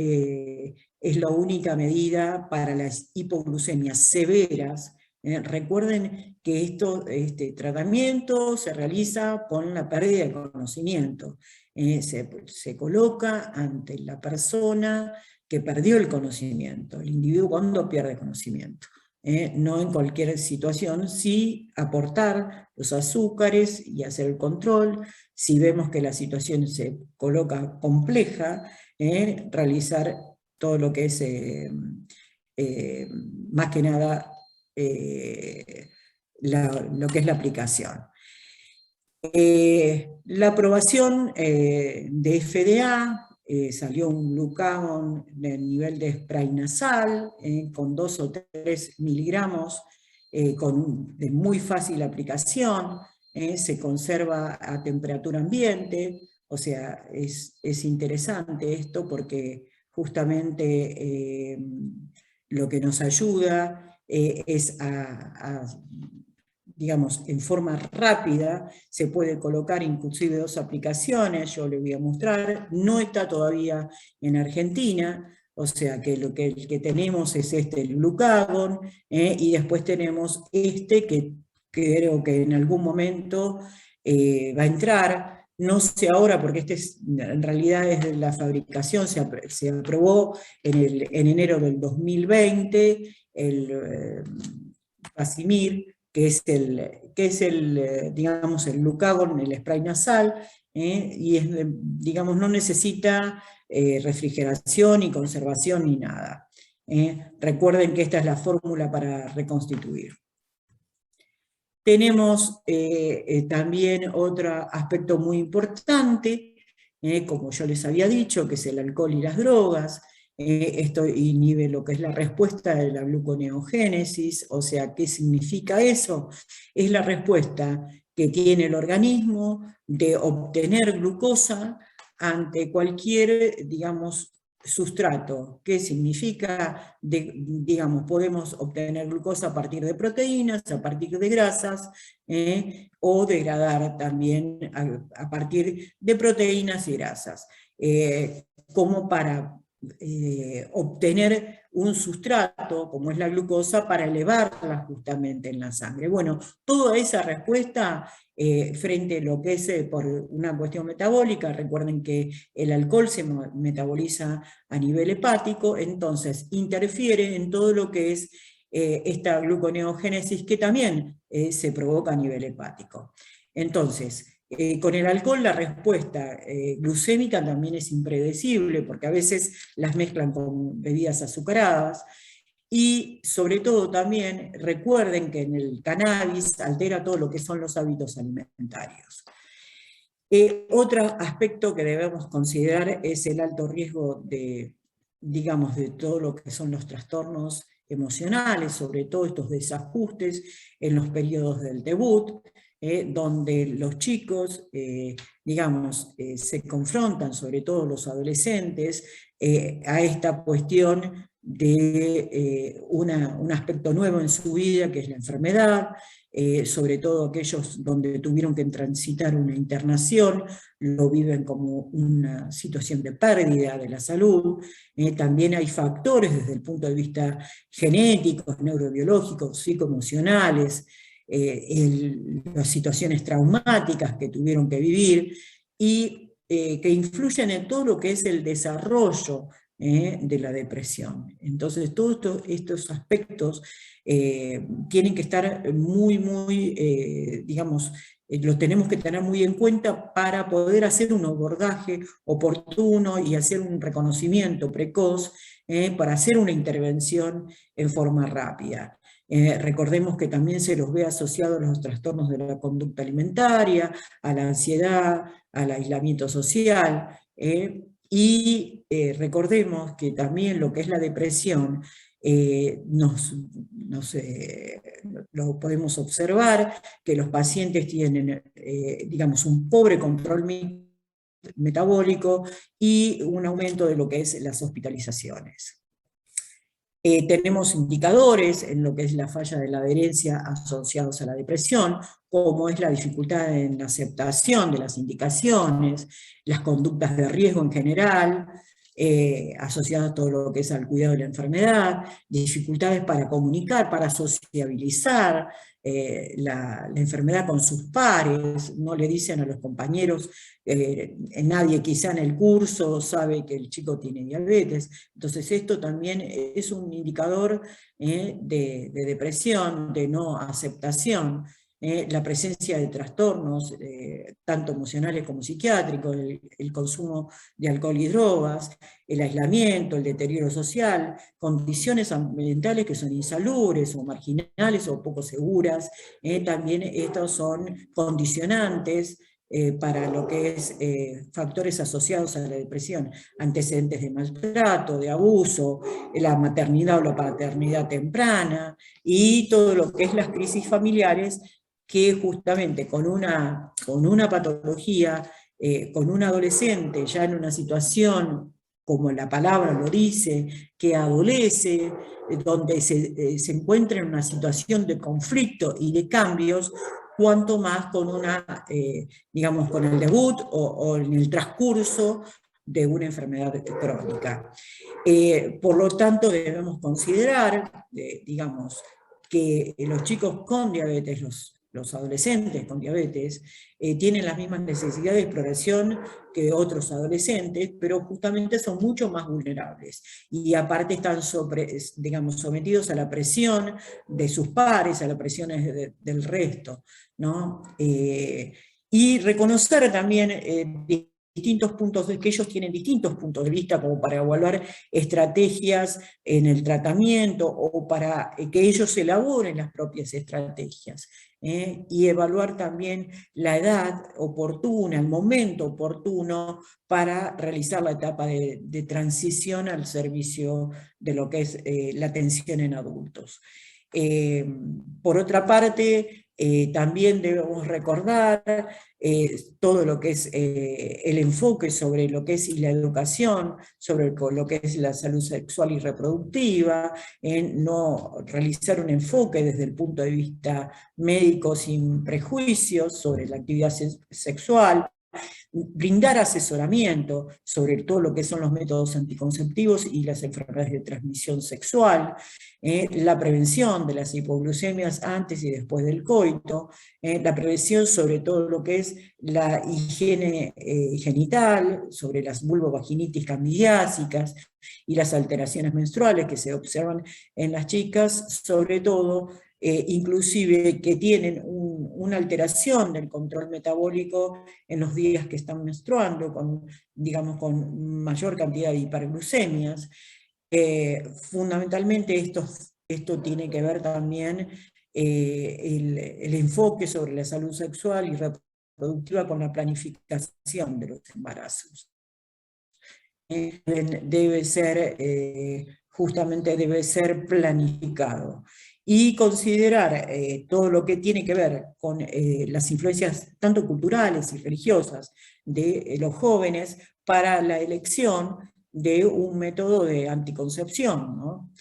la única medida para las hipoglucemias severas. Recuerden que este tratamiento se realiza con la pérdida de conocimiento. Se coloca ante la persona que perdió el conocimiento, el individuo cuando pierde conocimiento. no en cualquier situación, sí aportar los azúcares y hacer el control. Si vemos que la situación se coloca compleja, realizar todo lo que es, más que nada, lo que es la aplicación. La aprobación de FDA, salió un glucagón de nivel de spray nasal, con 2 o 3 miligramos, de muy fácil aplicación, se conserva a temperatura ambiente, o sea, es interesante esto porque justamente lo que nos ayuda es digamos, en forma rápida, se puede colocar inclusive 2 aplicaciones, yo le voy a mostrar, no está todavía en Argentina, o sea que el que tenemos es el glucagón, y después tenemos que creo que en algún momento va a entrar, no sé ahora porque en realidad es de la fabricación, se aprobó en enero del 2020, el Casimir, que es digamos, el glucagón, el spray nasal, y digamos, no necesita refrigeración ni conservación ni nada. Recuerden que esta es la fórmula para reconstituir. Tenemos también otro aspecto muy importante, como yo les había dicho, que es el alcohol y las drogas. Esto inhibe lo que es la respuesta de la gluconeogénesis, o sea, ¿qué significa eso? Es la respuesta que tiene el organismo de obtener glucosa ante cualquier, digamos, sustrato. ¿Qué significa? Digamos, podemos obtener glucosa a partir de proteínas, a partir de grasas, o degradar también a partir de proteínas y grasas, como para obtener un sustrato, como es la glucosa, para elevarla justamente en la sangre. Bueno, toda esa respuesta frente a lo que es por una cuestión metabólica, recuerden que el alcohol se metaboliza a nivel hepático, entonces interfiere en todo lo que es esta gluconeogénesis que también se provoca a nivel hepático. Entonces, con el alcohol la respuesta glucémica también es impredecible, porque a veces las mezclan con bebidas azucaradas, y sobre todo también recuerden que en el cannabis altera todo lo que son los hábitos alimentarios. Otro aspecto que debemos considerar es el alto riesgo digamos, de todo lo que son los trastornos emocionales, sobre todo estos desajustes en los periodos del debut, donde los chicos, digamos, se confrontan, sobre todo los adolescentes, a esta cuestión de un aspecto nuevo en su vida, que es la enfermedad, sobre todo aquellos donde tuvieron que transitar una internación, lo viven como una situación de pérdida de la salud. También hay factores desde el punto de vista genéticos, neurobiológicos, psicoemocionales, las situaciones traumáticas que tuvieron que vivir, y que influyen en todo lo que es el desarrollo de la depresión. Entonces, todos estos aspectos tienen que estar muy, digamos, lo tenemos que tener muy en cuenta para poder hacer un abordaje oportuno y hacer un reconocimiento precoz, para hacer una intervención en forma rápida. Recordemos que también se los ve asociados a los trastornos de la conducta alimentaria, a la ansiedad, al aislamiento social, y recordemos que también lo que es la depresión lo podemos observar, que los pacientes tienen, digamos, un pobre control metabólico y un aumento de lo que es las hospitalizaciones. Tenemos indicadores en lo que es la falla de la adherencia asociados a la depresión, como es la dificultad en la aceptación de las indicaciones, las conductas de riesgo en general, asociadas a todo lo que es al cuidado de la enfermedad, dificultades para comunicar, para sociabilizar, la enfermedad con sus pares, no le dicen a los compañeros, nadie quizá en el curso sabe que el chico tiene diabetes. Entonces esto también es un indicador de depresión, de no aceptación. La presencia de trastornos, tanto emocionales como psiquiátricos, el consumo de alcohol y drogas, el aislamiento, el deterioro social, condiciones ambientales que son insalubres o marginales o poco seguras, también estos son condicionantes para lo que es factores asociados a la depresión, antecedentes de maltrato, de abuso, la maternidad o la paternidad temprana, y todo lo que es las crisis familiares, que justamente con una patología, con un adolescente ya en una situación, como la palabra lo dice, que adolece, donde se encuentra en una situación de conflicto y de cambios, cuanto más con digamos, con el debut o en el transcurso de una enfermedad crónica. Por lo tanto, debemos considerar, digamos, que los chicos con diabetes, los adolescentes con diabetes, tienen las mismas necesidades de exploración que otros adolescentes, pero justamente son mucho más vulnerables. Y aparte están digamos, sometidos a la presión de sus pares, a las presiones del resto, ¿no? Y reconocer también distintos puntos que ellos tienen distintos puntos de vista como para evaluar estrategias en el tratamiento o para que ellos elaboren las propias estrategias. Y evaluar también la edad oportuna, el momento oportuno para realizar la etapa de transición al servicio de lo que es la atención en adultos. Por otra parte, también debemos recordar todo lo que es el enfoque sobre lo que es y la educación, sobre lo que es la salud sexual y reproductiva, en no realizar un enfoque desde el punto de vista médico sin prejuicios sobre la actividad sexual, brindar asesoramiento sobre todo lo que son los métodos anticonceptivos y las enfermedades de transmisión sexual, la prevención de las hipoglucemias antes y después del coito, la prevención sobre todo lo que es la higiene genital, sobre las vulvovaginitis candidiásicas y las alteraciones menstruales que se observan en las chicas, sobre todo inclusive que tienen una alteración del control metabólico en los días que están menstruando, digamos, con mayor cantidad de hiperglucemias. Fundamentalmente esto tiene que ver también el enfoque sobre la salud sexual y reproductiva con la planificación de los embarazos. Justamente debe ser planificado. Y considerar todo lo que tiene que ver con las influencias tanto culturales y religiosas de los jóvenes para la elección de un método de anticoncepción, ¿no?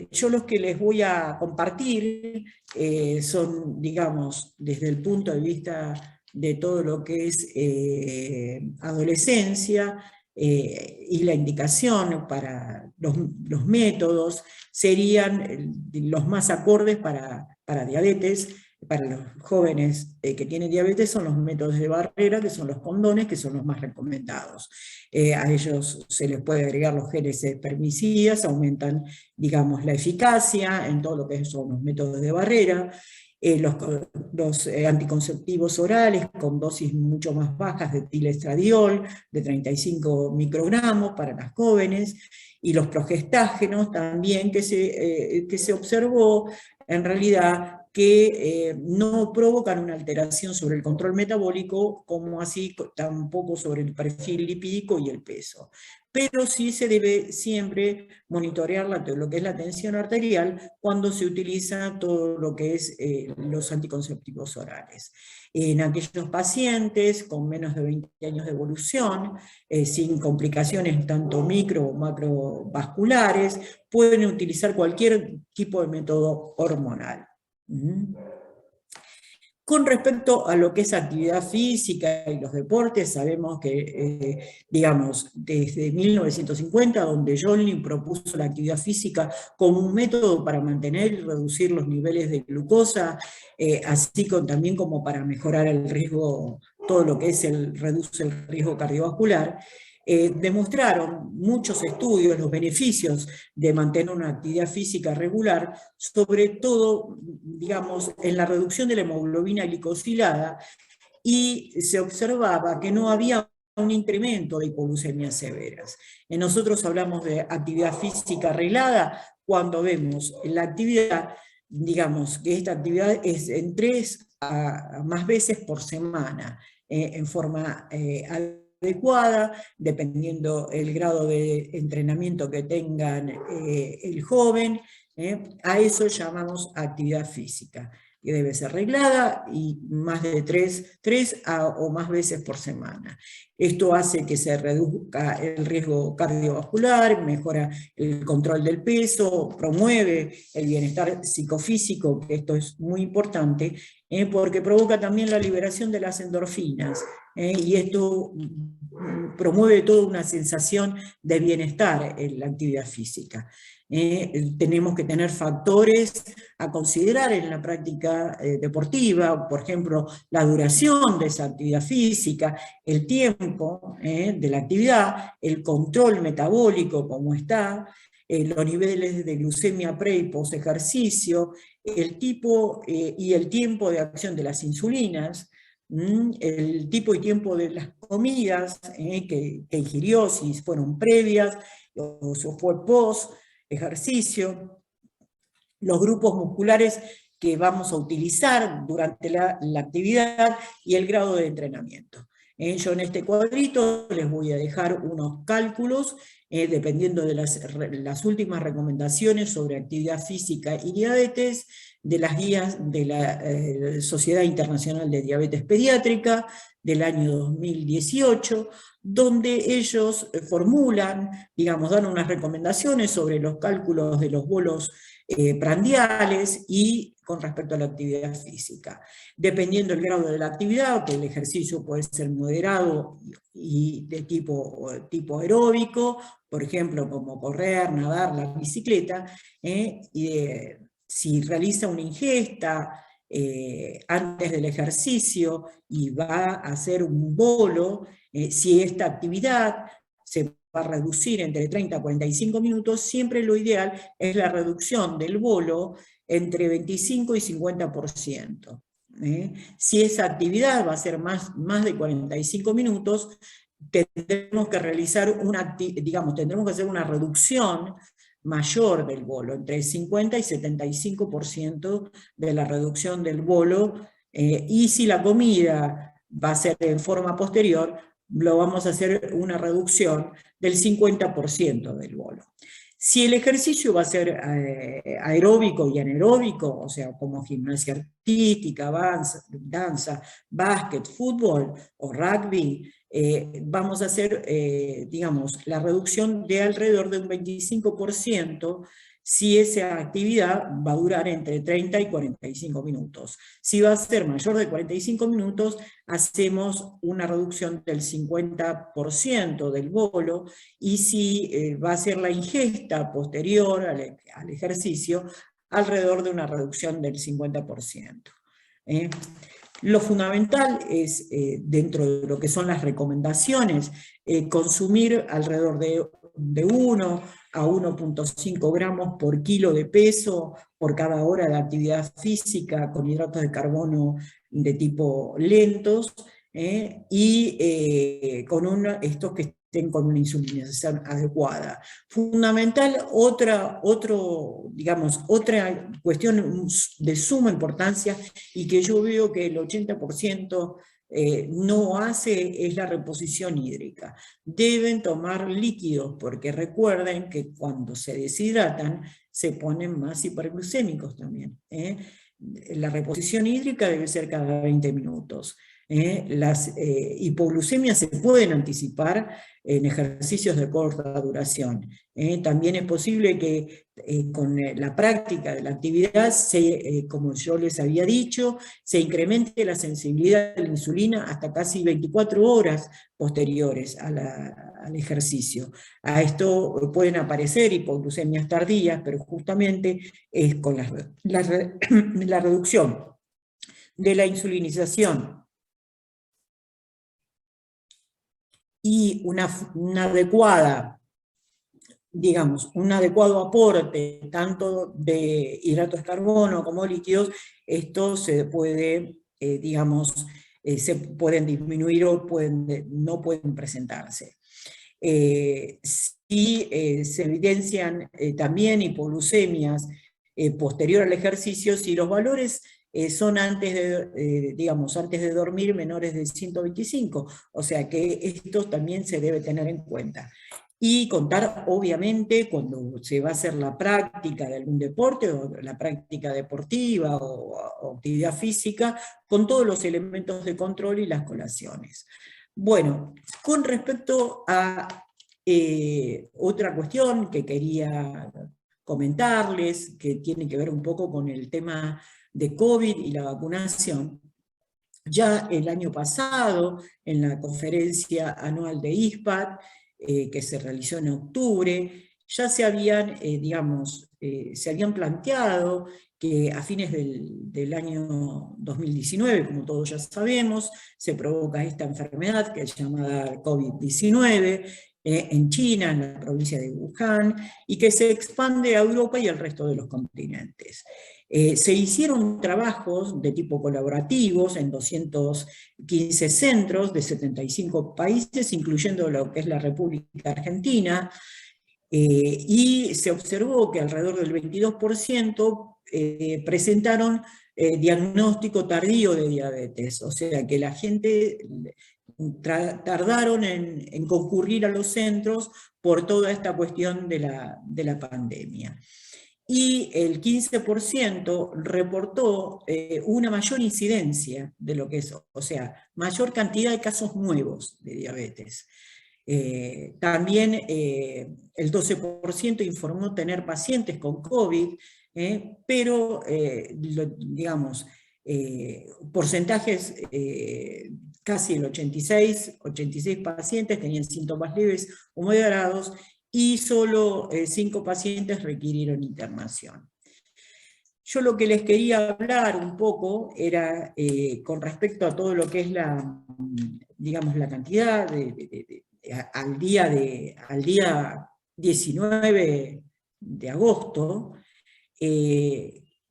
Yo los que les voy a compartir son, digamos, desde el punto de vista de todo lo que es adolescencia, y la indicación para los métodos serían los más acordes para diabetes. Para los jóvenes que tienen diabetes son los métodos de barrera, que son los condones, que son los más recomendados. A ellos se les puede agregar los geles espermicidas, aumentan, digamos, la eficacia en todo lo que son los métodos de barrera. Los anticonceptivos orales con dosis mucho más bajas de tilestradiol, de 35 microgramos para las jóvenes, y los progestágenos también que se observó en realidad que no provocan una alteración sobre el control metabólico, como así tampoco sobre el perfil lipídico y el peso. Pero sí se debe siempre monitorear lo que es la tensión arterial cuando se utiliza todo lo que es los anticonceptivos orales. En aquellos pacientes con menos de 20 años de evolución, sin complicaciones tanto micro o macrovasculares, pueden utilizar cualquier tipo de método hormonal. Con respecto a lo que es actividad física y los deportes, sabemos que, digamos, desde 1950, donde Jolny propuso la actividad física como un método para mantener y reducir los niveles de glucosa, así también como para mejorar el riesgo, todo lo que es reduce el riesgo cardiovascular, demostraron muchos estudios los beneficios de mantener una actividad física regular, sobre todo, digamos, en la reducción de la hemoglobina glicosilada, y se observaba que no había un incremento de hipoglucemias severas. Nosotros hablamos de actividad física arreglada cuando vemos la actividad, digamos, que esta actividad es en 3 a más veces por semana, en forma adecuada, dependiendo el grado de entrenamiento que tengan el joven, a eso llamamos actividad física, que debe ser reglada y más de 3 o más veces por semana. Esto hace que se reduzca el riesgo cardiovascular, mejora el control del peso, promueve el bienestar psicofísico, que esto es muy importante, porque provoca también la liberación de las endorfinas, y esto promueve toda una sensación de bienestar en la actividad física. Tenemos que tener factores a considerar en la práctica deportiva, por ejemplo, la duración de esa actividad física, el tiempo de la actividad, el control metabólico, cómo está, los niveles de glucemia pre y post ejercicio, el tipo y el tiempo de acción de las insulinas, el tipo y tiempo de las comidas que ingirió, si fueron previas o si fue post ejercicio, los grupos musculares que vamos a utilizar durante la actividad y el grado de entrenamiento. Yo en este cuadrito les voy a dejar unos cálculos, dependiendo de las últimas recomendaciones sobre actividad física y diabetes, de las guías de la Sociedad Internacional de Diabetes Pediátrica del año 2018, donde ellos formulan, digamos, dan unas recomendaciones sobre los cálculos de los bolos prandiales y con respecto a la actividad física. Dependiendo del grado de la actividad, que el ejercicio puede ser moderado y de tipo aeróbico, por ejemplo, como correr, nadar, la bicicleta, si realiza una ingesta antes del ejercicio y va a hacer un bolo, si esta actividad se va a reducir entre 30 a 45 minutos, siempre lo ideal es la reducción del bolo entre 25 y 50%. Si esa actividad va a ser más de 45 minutos, tendremos que realizar tendremos que hacer una reducción mayor del bolo, entre 50 y 75% de la reducción del bolo, y si la comida va a ser en forma posterior, lo vamos a hacer una reducción del 50% del bolo. Si el ejercicio va a ser aeróbico y anaeróbico, o sea, como gimnasia artística, danza, básquet, fútbol o rugby, vamos a hacer, digamos, la reducción de alrededor de un 25%, si esa actividad va a durar entre 30 y 45 minutos. Si va a ser mayor de 45 minutos, hacemos una reducción del 50% del bolo, y si va a ser la ingesta posterior al ejercicio, alrededor de una reducción del 50%. Lo fundamental es, dentro de lo que son las recomendaciones, consumir alrededor de 1 a 1.5 gramos por kilo de peso por cada hora de actividad física con hidratos de carbono de tipo lentos, y con estos que estén con una insulinización adecuada. Fundamental, otra cuestión de suma importancia, y que yo veo que el 80% no hace, es la reposición hídrica. Deben tomar líquidos, porque recuerden que cuando se deshidratan se ponen más hiperglucémicos también. La reposición hídrica debe ser cada 20 minutos. Las hipoglucemias se pueden anticipar en ejercicios de corta duración. También es posible que con la práctica de la actividad, como yo les había dicho, se incremente la sensibilidad de la insulina hasta casi 24 horas posteriores al ejercicio. A esto pueden aparecer hipoglucemias tardías, pero justamente es con la reducción de la insulinización y una adecuada, digamos, un adecuado aporte tanto de hidratos de carbono como líquidos, esto se puede, digamos, se pueden disminuir o no pueden presentarse. Si se evidencian también hipoglucemias posterior al ejercicio, si los valores son antes de, digamos, antes de dormir menores de 125, o sea que esto también se debe tener en cuenta. Y contar, obviamente, cuando se va a hacer la práctica de algún deporte, o la práctica deportiva, o actividad física, con todos los elementos de control y las colaciones. Bueno, con respecto a otra cuestión que quería comentarles, que tiene que ver un poco con el tema de COVID y la vacunación. Ya el año pasado, en la conferencia anual de ISPAD, que se realizó en octubre, ya se habían, se habían planteado que a fines del año 2019, como todos ya sabemos, se provoca esta enfermedad que es llamada COVID-19, en China, en la provincia de Wuhan, y que se expande a Europa y al resto de los continentes. Se hicieron trabajos de tipo colaborativos en 215 centros de 75 países, incluyendo lo que es la República Argentina, y se observó que alrededor del 22% presentaron diagnóstico tardío de diabetes, o sea que la gente tardaron en concurrir a los centros por toda esta cuestión de la pandemia. Y el 15% reportó una mayor incidencia de lo que es, o sea, mayor cantidad de casos nuevos de diabetes. También el 12% informó tener pacientes con COVID, pero, digamos, porcentajes, casi el 86 pacientes tenían síntomas leves o moderados, y solo 5 pacientes requirieron internación. Yo lo que les quería hablar un poco era con respecto a todo lo que es digamos, la cantidad al día 19 de agosto,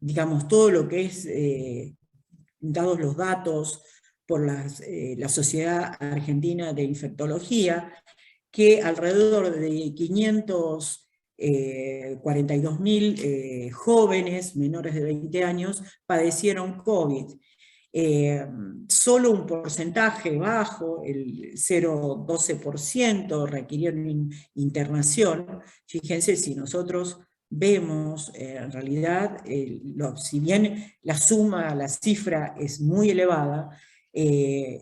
digamos, todo lo que es, dados los datos por la Sociedad Argentina de Infectología, que alrededor de 542.000 jóvenes menores de 20 años padecieron COVID. Solo un porcentaje bajo, el 0,12%, requirieron internación. Fíjense, si nosotros vemos, en realidad, si bien la cifra es muy elevada,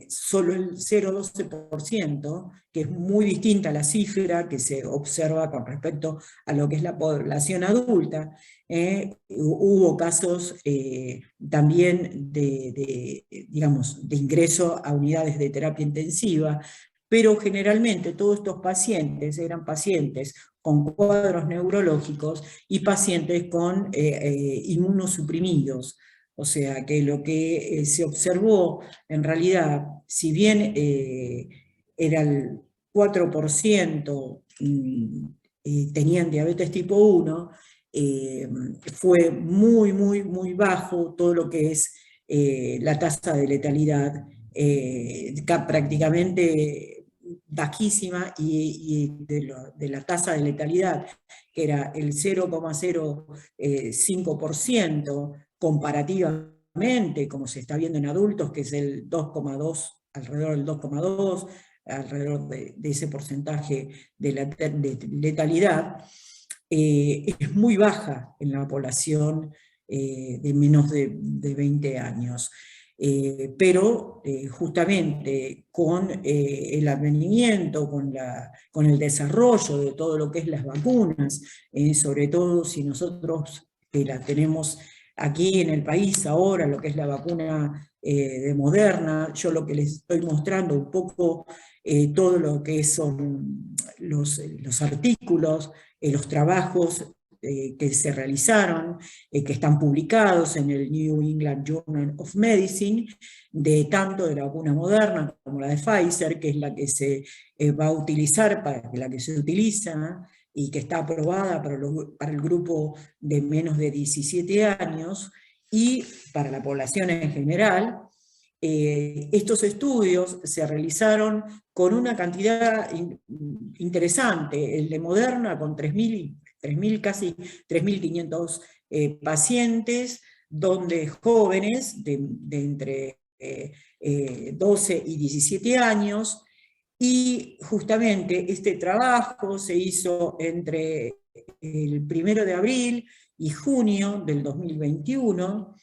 solo el 0,12%, que es muy distinta a la cifra que se observa con respecto a lo que es la población adulta. Hubo casos también digamos, de ingreso a unidades de terapia intensiva, pero generalmente todos estos pacientes eran pacientes con cuadros neurológicos y pacientes con inmunosuprimidos. O sea que lo que se observó, en realidad, si bien era el 4% tenían diabetes tipo 1, fue muy, muy, muy bajo todo lo que es la tasa de letalidad, prácticamente bajísima, y de la tasa de letalidad, que era el 0,05%, comparativamente, como se está viendo en adultos, que es el 2,2, alrededor del 2,2, alrededor de ese porcentaje de letalidad, es muy baja en la población de menos de 20 años. pero justamente con el advenimiento, con el desarrollo de todo lo que es las vacunas, sobre todo si nosotros la tenemos aquí en el país ahora, lo que es la vacuna de Moderna, yo lo que les estoy mostrando un poco todo lo que son los artículos, los trabajos que se realizaron, que están publicados en el New England Journal of Medicine, de tanto de la vacuna Moderna como la de Pfizer, que es la que se va a utilizar, la que se utiliza y que está aprobada para el grupo de menos de 17 años, y para la población en general. Estos estudios se realizaron con una cantidad interesante, el de Moderna con 3.000, casi 3.500 pacientes, donde jóvenes de entre 12 y 17 años, y justamente este trabajo se hizo entre el 1 de abril y junio del 2021.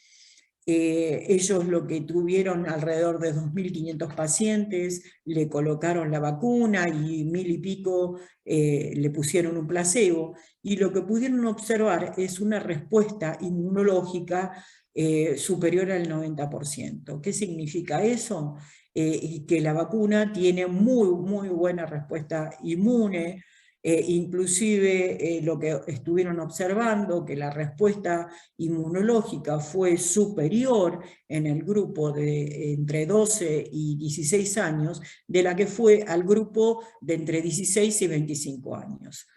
Ellos lo que tuvieron alrededor de 2.500 pacientes, le colocaron la vacuna y 1.000 y pico le pusieron un placebo, y lo que pudieron observar es una respuesta inmunológica superior al 90%. ¿Qué significa eso? Que la vacuna tiene muy buena respuesta inmune. Inclusive lo que estuvieron observando, que la respuesta inmunológica fue superior en el grupo de entre 12 y 16 años, de la que fue al grupo de entre 16 y 25 años.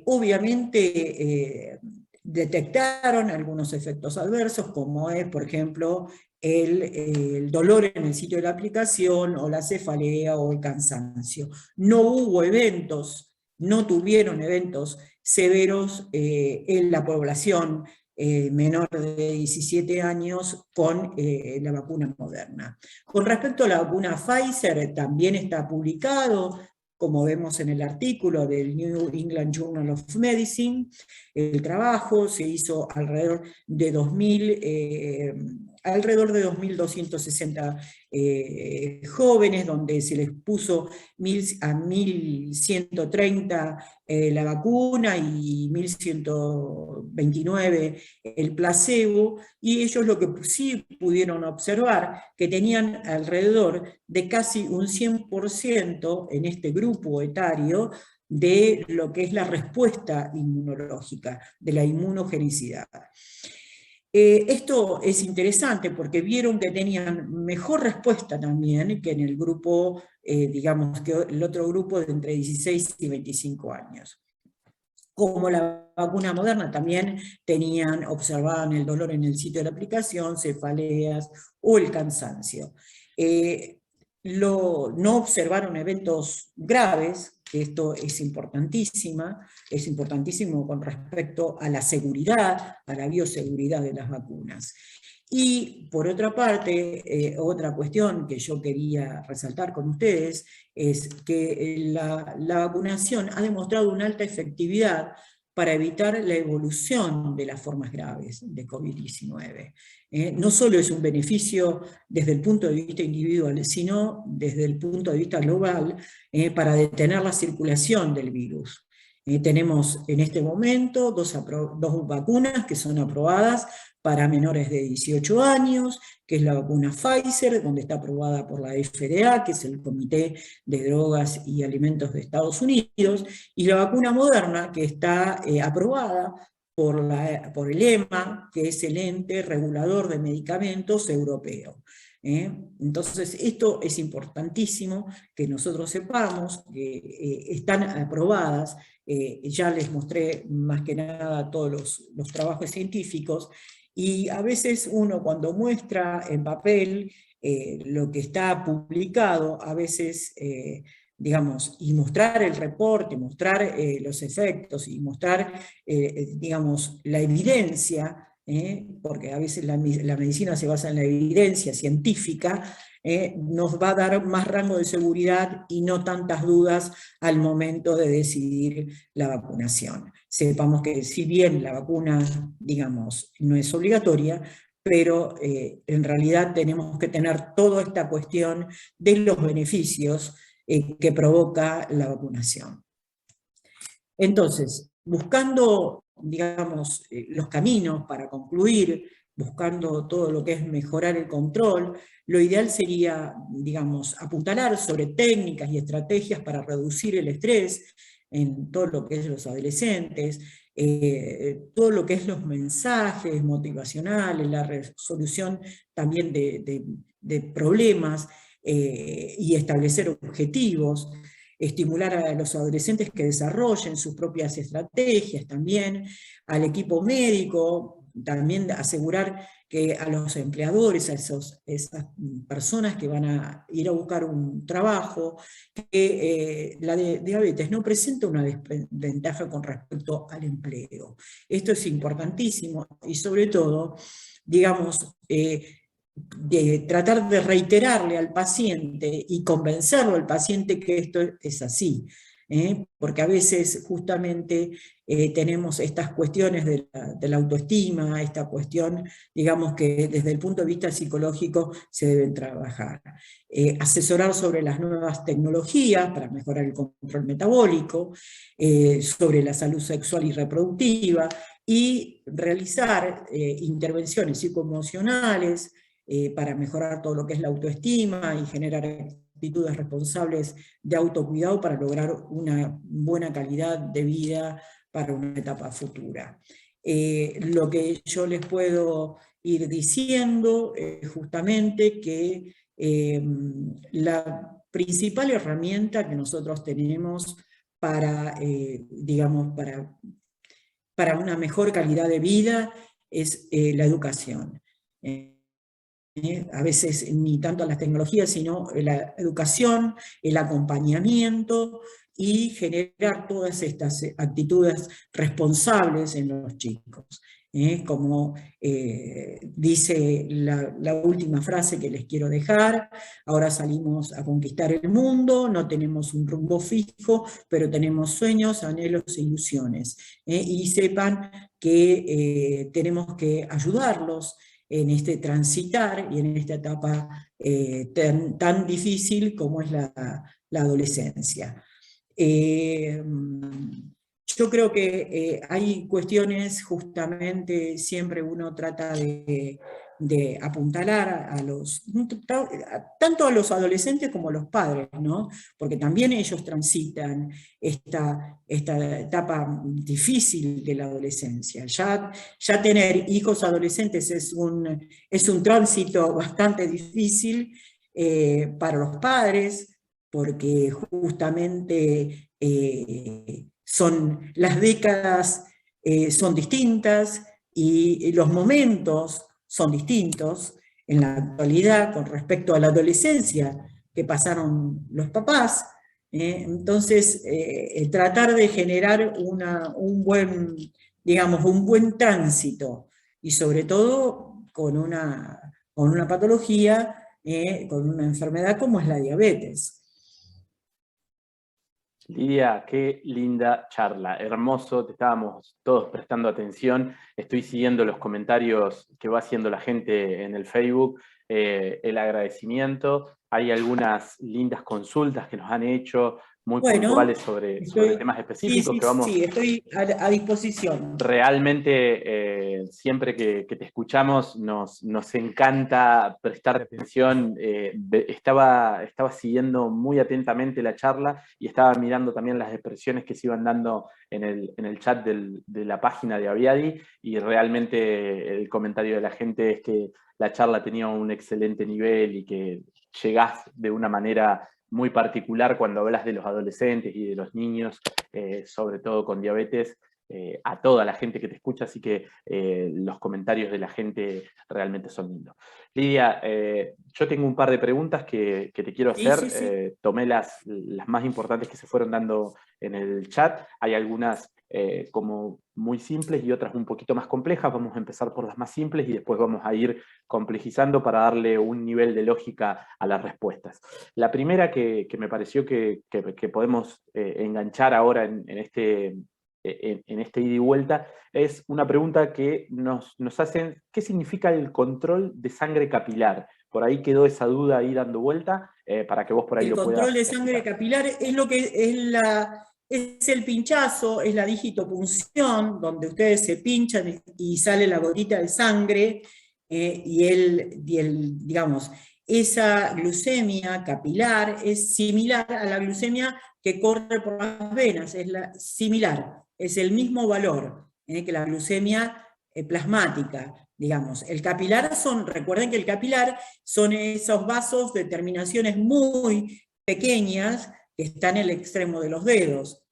Obviamente detectaron algunos efectos adversos, como es, por ejemplo, el dolor en el sitio de la aplicación, o la cefalea, o el cansancio. No hubo eventos, no tuvieron eventos severos en la población menor de 17 años con la vacuna Moderna. Con respecto a la vacuna Pfizer, también está publicado, como vemos en el artículo del New England Journal of Medicine. El trabajo se hizo alrededor de 2.260 jóvenes, donde se les puso a 1.130 la vacuna y 1.129 el placebo, y ellos lo que sí pudieron observar, que tenían alrededor de casi un 100% en este grupo etario de lo que es la respuesta inmunológica, de la inmunogenicidad. Esto es interesante porque vieron que tenían mejor respuesta también que en el grupo, digamos, que el otro grupo de entre 16 y 25 años. Como la vacuna Moderna, también observaban el dolor en el sitio de la aplicación, cefaleas o el cansancio. No observaron eventos graves, que esto es importantísimo con respecto a la seguridad, a la bioseguridad de las vacunas. Y por otra parte, otra cuestión que yo quería resaltar con ustedes es que la vacunación ha demostrado una alta efectividad para evitar la evolución de las formas graves de COVID-19. No solo es un beneficio desde el punto de vista individual, sino desde el punto de vista global, para detener la circulación del virus. Tenemos en este momento dos vacunas que son aprobadas para menores de 18 años, que es la vacuna Pfizer, donde está aprobada por la FDA, que es el Comité de Drogas y Alimentos de Estados Unidos, y la vacuna Moderna, que está aprobada por el EMA, que es el ente regulador de medicamentos europeo. Entonces, esto es importantísimo que nosotros sepamos que están aprobadas. Ya les mostré más que nada todos los trabajos científicos, y a veces uno cuando muestra en papel lo que está publicado, a veces, digamos, y mostrar el reporte, mostrar los efectos, y mostrar, digamos, la evidencia, porque a veces la medicina se basa en la evidencia científica, nos va a dar más rango de seguridad y no tantas dudas al momento de decidir la vacunación. Sepamos que si bien la vacuna, digamos, no es obligatoria, pero en realidad tenemos que tener toda esta cuestión de los beneficios que provoca la vacunación. Entonces, buscando, digamos, los caminos para concluir, buscando todo lo que es mejorar el control, lo ideal sería, digamos, apuntalar sobre técnicas y estrategias para reducir el estrés en todo lo que es los adolescentes, todo lo que es los mensajes motivacionales, la resolución también de problemas y establecer objetivos, estimular a los adolescentes que desarrollen sus propias estrategias también, al equipo médico, también asegurar que a los empleadores, a esas personas que van a ir a buscar un trabajo, que la diabetes no presenta una desventaja con respecto al empleo. Esto es importantísimo y sobre todo, digamos, de tratar de reiterarle al paciente y convencerlo al paciente que esto es así, porque a veces justamente tenemos estas cuestiones de la autoestima, esta cuestión, digamos que desde el punto de vista psicológico se deben trabajar. Asesorar sobre las nuevas tecnologías para mejorar el control metabólico, sobre la salud sexual y reproductiva, y realizar intervenciones psicoemocionales, para mejorar todo lo que es la autoestima y generar actitudes responsables de autocuidado para lograr una buena calidad de vida para una etapa futura. Lo que yo les puedo ir diciendo es justamente que la principal herramienta que nosotros tenemos para, digamos, para una mejor calidad de vida es la educación. A veces ni tanto las tecnologías, sino la educación, el acompañamiento y generar todas estas actitudes responsables en los chicos. Como dice la última frase que les quiero dejar: ahora salimos a conquistar el mundo, no tenemos un rumbo fijo, pero tenemos sueños, anhelos e ilusiones. Y sepan que tenemos que ayudarlos en este transitar y en esta etapa tan difícil como es la adolescencia. Yo creo que hay cuestiones, justamente siempre uno trata de apuntalar tanto a los adolescentes como a los padres, ¿no? Porque también ellos transitan esta etapa difícil de la adolescencia. Ya tener hijos adolescentes es un tránsito bastante difícil para los padres, porque justamente las décadas son distintas y los momentos son distintos en la actualidad con respecto a la adolescencia que pasaron los papás. Entonces, tratar de generar un buen tránsito, y sobre todo con una patología, con una enfermedad como es la diabetes. Lidia, qué linda charla, hermoso, te estábamos todos prestando atención, estoy siguiendo los comentarios que va haciendo la gente en el Facebook, el agradecimiento, hay algunas lindas consultas que nos han hecho, muy puntuales sobre temas específicos que vamos... Sí, estoy a disposición. Realmente siempre que te escuchamos nos encanta prestar atención. Estaba siguiendo muy atentamente la charla y estaba mirando también las expresiones que se iban dando en el chat de la página de Aviadi, y realmente el comentario de la gente es que la charla tenía un excelente nivel y que llegás de una manera muy particular cuando hablas de los adolescentes y de los niños, sobre todo con diabetes, a toda la gente que te escucha, así que los comentarios de la gente realmente son lindos. Lidia, yo tengo un par de preguntas que te quiero hacer. Sí. Tomé las más importantes que se fueron dando en el chat. Hay algunas como muy simples y otras un poquito más complejas. Vamos a empezar por las más simples y después vamos a ir complejizando para darle un nivel de lógica a las respuestas. La primera que me pareció que podemos enganchar ahora en este en este ida y vuelta, es una pregunta que nos hacen: ¿qué significa el control de sangre capilar? Por ahí quedó esa duda ahí dando vuelta, para que vos por ahí El lo control puedas de sangre explicar. capilar es lo que es el pinchazo, es la digitopunción, donde ustedes se pinchan y sale la gotita de sangre, digamos, esa glucemia capilar es similar a la glucemia que corre por las venas, similar, es el mismo valor que la glucemia plasmática. Digamos, el capilar recuerden que el capilar son esos vasos de terminaciones muy pequeñas que están en el extremo de los dedos.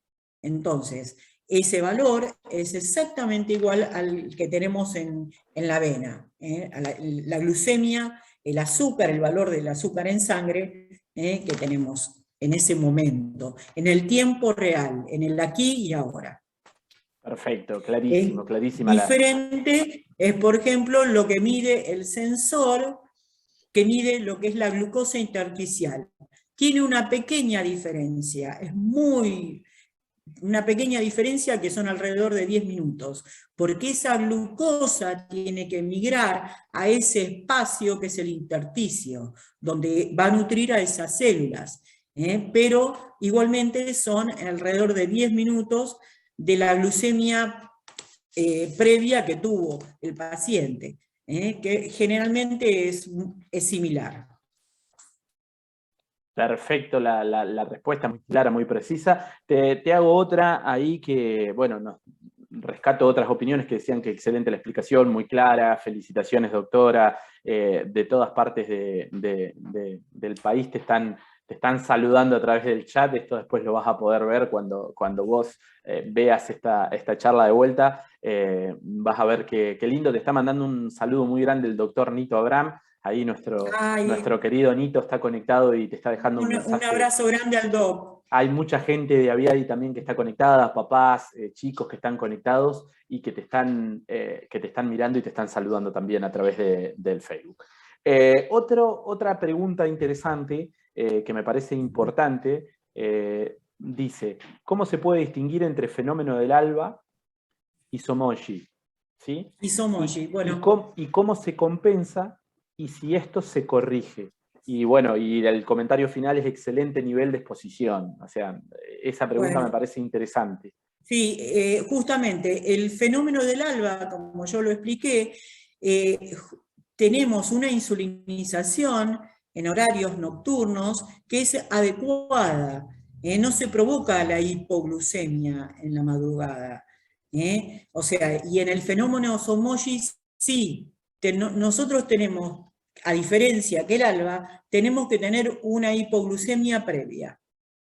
Entonces, ese valor es exactamente igual al que tenemos en la vena. La glucemia, el azúcar, el valor del azúcar en sangre que tenemos en ese momento, en el tiempo real, en el aquí y ahora. Perfecto, Es clarísimo, clarísima diferente, es por ejemplo lo que mide el sensor, que mide lo que es la glucosa intersticial. Tiene una pequeña diferencia, una pequeña diferencia que son alrededor de 10 minutos, porque esa glucosa tiene que migrar a ese espacio que es el intersticio, donde va a nutrir a esas células. Pero igualmente son alrededor de 10 minutos de la glucemia previa que tuvo el paciente, que generalmente es similar. Perfecto, la respuesta muy clara, muy precisa. Te hago otra ahí que, bueno, rescato otras opiniones que decían que excelente la explicación, muy clara, felicitaciones doctora, de todas partes del país te están saludando a través del chat. Esto después lo vas a poder ver cuando vos veas esta charla de vuelta. Vas a ver qué lindo. Te está mandando un saludo muy grande el doctor Nito Abraham. Ahí nuestro querido Nito está conectado y te está dejando un Un mensaje. abrazo grande al doc. Hay mucha gente de Aviadi también que está conectada, papás, chicos que están conectados y que te están mirando y te están saludando también a través del Facebook. Otra pregunta interesante que me parece importante, dice: ¿cómo se puede distinguir entre fenómeno del alba y somogy? ¿Sí? Isomoji, bueno. Y cómo se compensa y si esto se corrige. Y bueno, y el comentario final es: excelente nivel de exposición. O sea, esa pregunta me Bueno, parece interesante. sí, justamente el fenómeno del alba, como yo lo expliqué, tenemos una insulinización en horarios nocturnos que es adecuada. No se provoca la hipoglucemia en la madrugada. O sea, y en el fenómeno Somogy sí, nosotros tenemos, a diferencia que el alba, tenemos que tener una hipoglucemia previa.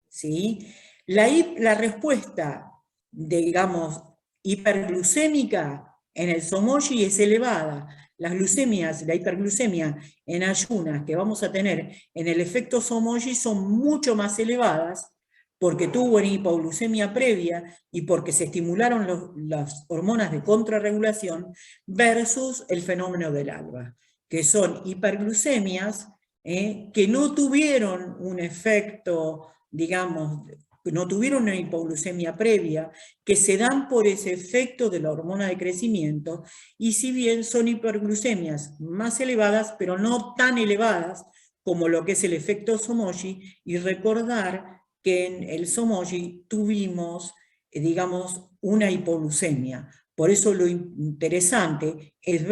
¿Sí? La respuesta, digamos, hiperglucémica en el somogy es elevada. Las glucemias, la hiperglucemia en ayunas que vamos a tener en el efecto somogy son mucho más elevadas porque tuvo una hipoglucemia previa y porque se estimularon las hormonas de contrarregulación versus el fenómeno del alba, que son hiperglucemias que no tuvieron un efecto, digamos, no tuvieron una hipoglucemia previa, que se dan por ese efecto de la hormona de crecimiento, y si bien son hiperglucemias más elevadas, pero no tan elevadas como lo que es el efecto Somogy, y recordar que en el Somogy tuvimos, digamos, una hipoglucemia. Por eso lo interesante es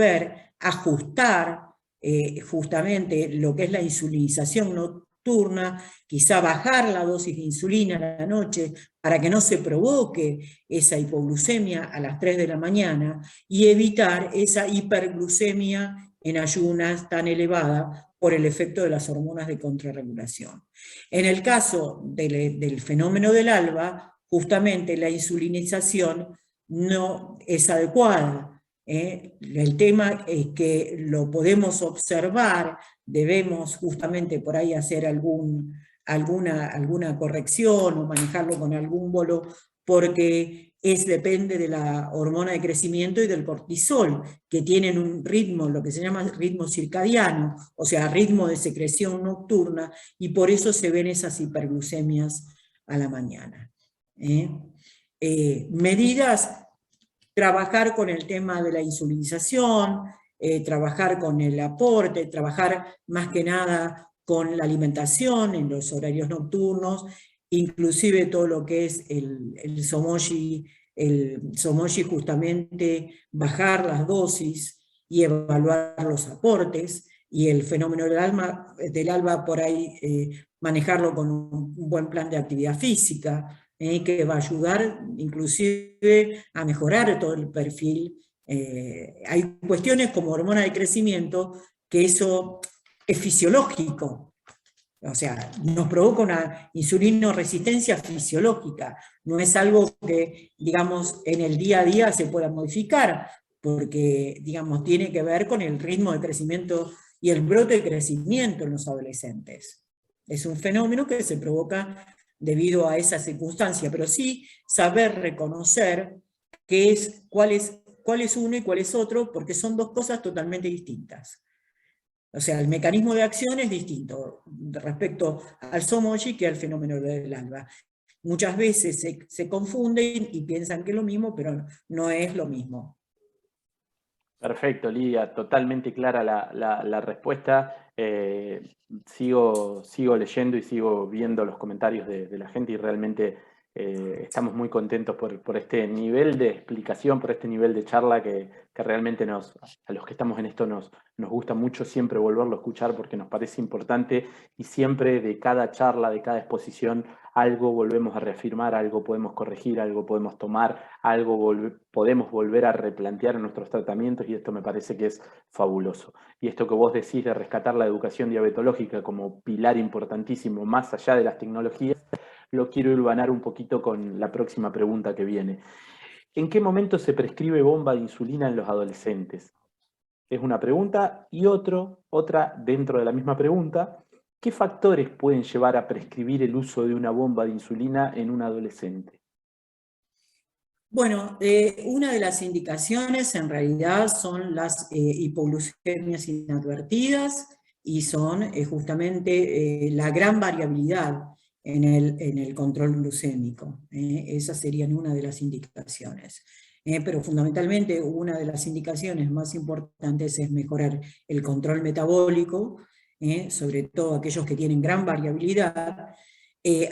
ajustar justamente lo que es la insulinización nocturna, quizá bajar la dosis de insulina a la noche para que no se provoque esa hipoglucemia a las 3 de la mañana y evitar esa hiperglucemia en ayunas tan elevada por el efecto de las hormonas de contrarregulación. En el caso del fenómeno del alba, justamente la insulinización no es adecuada. El tema es que lo podemos observar, debemos justamente por ahí hacer alguna corrección o manejarlo con algún bolo, porque depende de la hormona de crecimiento y del cortisol, que tienen un ritmo, lo que se llama ritmo circadiano, o sea, ritmo de secreción nocturna, y por eso se ven esas hiperglucemias a la mañana. medidas, trabajar con el tema de la insulinización, trabajar con el aporte, trabajar más que nada con la alimentación en los horarios nocturnos, inclusive todo lo que es el somoji justamente bajar las dosis y evaluar los aportes, y el fenómeno del alba por ahí manejarlo con un buen plan de actividad física, que va a ayudar inclusive a mejorar todo el perfil. Hay cuestiones como hormona de crecimiento que eso es fisiológico, o sea, nos provoca una insulinoresistencia fisiológica, no es algo que, digamos, en el día a día se pueda modificar, porque, digamos, tiene que ver con el ritmo de crecimiento y el brote de crecimiento en los adolescentes. Es un fenómeno que se provoca debido a esa circunstancia, pero sí saber reconocer cuál es uno y cuál es otro, porque son dos cosas totalmente distintas. O sea, el mecanismo de acción es distinto respecto al somoji que al fenómeno del alba. Muchas veces se confunden y piensan que es lo mismo, pero no es lo mismo. Perfecto, Lidia, totalmente clara la respuesta. Sigo leyendo y sigo viendo los comentarios de la gente y realmente estamos muy contentos por este nivel de explicación, por este nivel de charla que realmente a los que estamos en esto nos gusta mucho siempre volverlo a escuchar porque nos parece importante y siempre de cada charla, de cada exposición, algo volvemos a reafirmar, algo podemos corregir, algo podemos tomar, algo podemos volver a replantear en nuestros tratamientos y esto me parece que es fabuloso. Y esto que vos decís de rescatar la educación diabetológica como pilar importantísimo más allá de las tecnologías, lo quiero urbanar un poquito con la próxima pregunta que viene. ¿En qué momento se prescribe bomba de insulina en los adolescentes? Es una pregunta y otra dentro de la misma pregunta. ¿Qué factores pueden llevar a prescribir el uso de una bomba de insulina en un adolescente? Bueno, una de las indicaciones en realidad son las hipoglucemias inadvertidas y son justamente la gran variabilidad en el control glucémico. Esas serían una de las indicaciones. Pero fundamentalmente una de las indicaciones más importantes es mejorar el control metabólico, sobre todo aquellos que tienen gran variabilidad,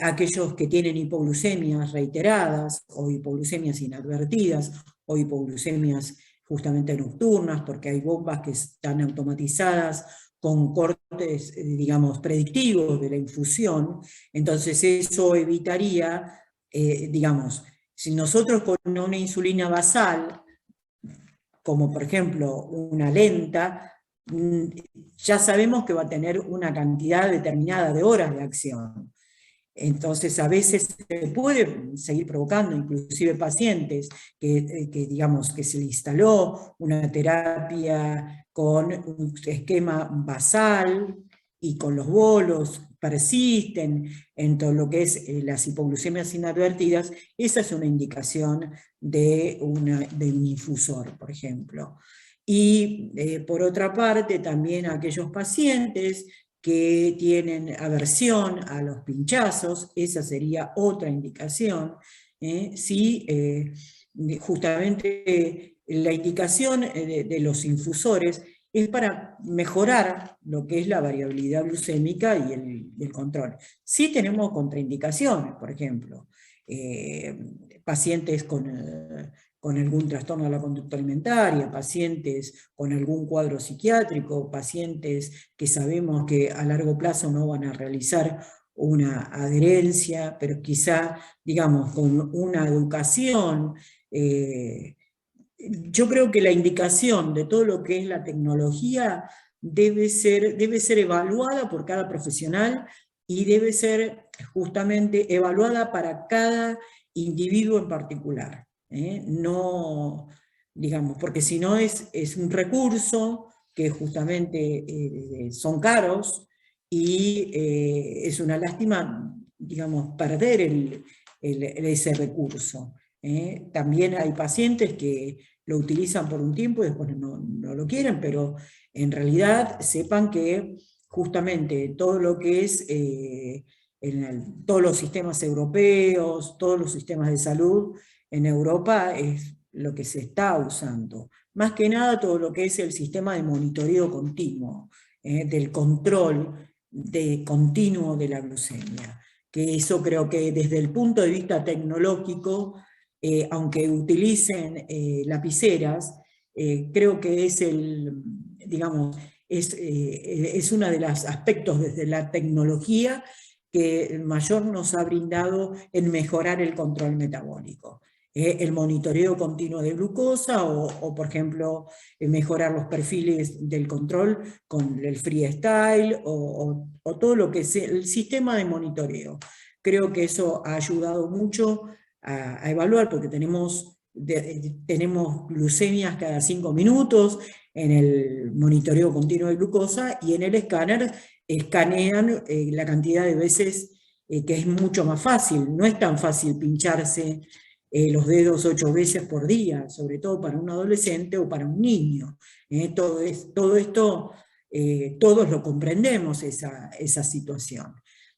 aquellos que tienen hipoglucemias reiteradas o hipoglucemias inadvertidas o hipoglucemias justamente nocturnas, porque hay bombas que están automatizadas con cortes, digamos, predictivos de la infusión. Entonces eso evitaría, digamos, si nosotros con una insulina basal, como por ejemplo una lenta, ya sabemos que va a tener una cantidad determinada de horas de acción. Entonces a veces se puede seguir provocando, inclusive pacientes digamos, que se le instaló una terapia con un esquema basal y con los bolos persisten en todo lo que es las hipoglucemias inadvertidas. Esa es una indicación de un infusor, por ejemplo. Y por otra parte, también aquellos pacientes que tienen aversión a los pinchazos, esa sería otra indicación. Si justamente la indicación de los infusores es para mejorar lo que es la variabilidad glucémica y el control. Sí tenemos contraindicaciones, por ejemplo, pacientes con algún trastorno de la conducta alimentaria, pacientes con algún cuadro psiquiátrico, pacientes que sabemos que a largo plazo no van a realizar una adherencia, pero quizá, digamos, con una educación. Yo creo que la indicación de todo lo que es la tecnología debe ser evaluada por cada profesional y debe ser justamente evaluada para cada individuo en particular. No, digamos, porque si no es un recurso que justamente son caros y es una lástima, digamos, perder ese recurso. También hay pacientes que lo utilizan por un tiempo y después no lo quieren, pero en realidad sepan que justamente todo lo que es todos los sistemas europeos, todos los sistemas de salud, en Europa es lo que se está usando. Más que nada todo lo que es el sistema de monitoreo continuo, del control continuo de la glucemia. Que eso creo que desde el punto de vista tecnológico, aunque utilicen lapiceras, creo que es digamos, es uno de los aspectos desde la tecnología que mayor nos ha brindado en mejorar el control metabólico. El monitoreo continuo de glucosa o por ejemplo, mejorar los perfiles del control con el freestyle o todo lo que es el sistema de monitoreo. Creo que eso ha ayudado mucho a evaluar, porque tenemos glucemias cada 5 minutos en el monitoreo continuo de glucosa, y en el escáner escanean la cantidad de veces que es mucho más fácil. No es tan fácil pincharse los dedos 8 veces por día, sobre todo para un adolescente o para un niño. Todo esto, todos lo comprendemos, esa situación.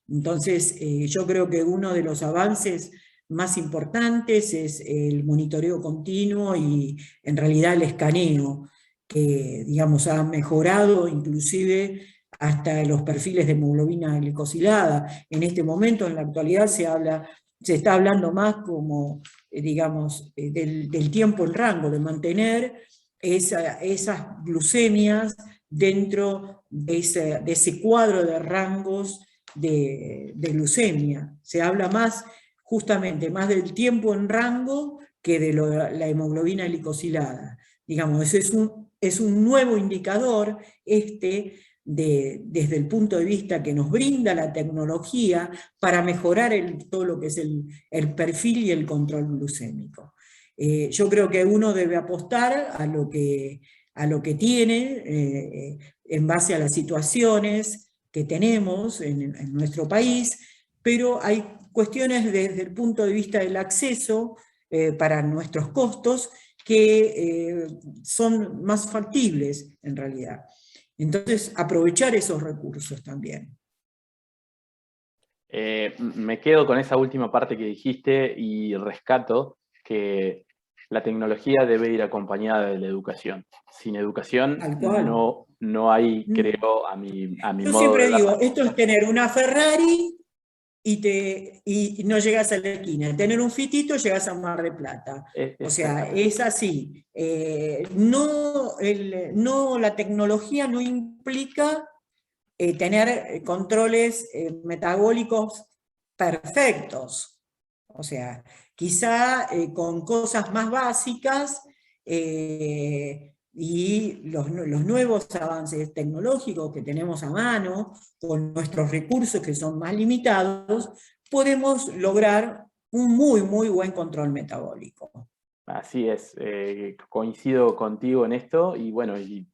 Entonces, yo creo que uno de los avances más importantes es el monitoreo continuo y en realidad el escaneo, que digamos ha mejorado inclusive hasta los perfiles de hemoglobina glicosilada. En este momento, en la actualidad, se está hablando más como, digamos, del tiempo en rango, de mantener esas glucemias dentro de ese cuadro de rangos de glucemia. Se habla más, justamente, más del tiempo en rango que de la hemoglobina glicosilada. Digamos, eso es un nuevo indicador, desde el punto de vista que nos brinda la tecnología para mejorar todo lo que es el perfil y el control glucémico. Yo creo que uno debe apostar a lo que tiene, en base a las situaciones que tenemos en nuestro país, pero hay cuestiones desde el punto de vista del acceso para nuestros costos que son más factibles en realidad. Entonces, aprovechar esos recursos también. Me quedo con esa última parte que dijiste y rescato que la tecnología debe ir acompañada de la educación. Sin educación no hay, creo, a mi Yo modo siempre de ver digo, las esto es cosas. tener una Ferrari y no llegas a la esquina. Tener un fitito, llegas a Mar del Plata. O sea, es así. No, la tecnología no implica tener controles metabólicos perfectos. O sea, quizá con cosas más básicas y los nuevos avances tecnológicos que tenemos a mano, con nuestros recursos que son más limitados, podemos lograr un muy, muy buen control metabólico. Así es, coincido contigo en esto y bueno, y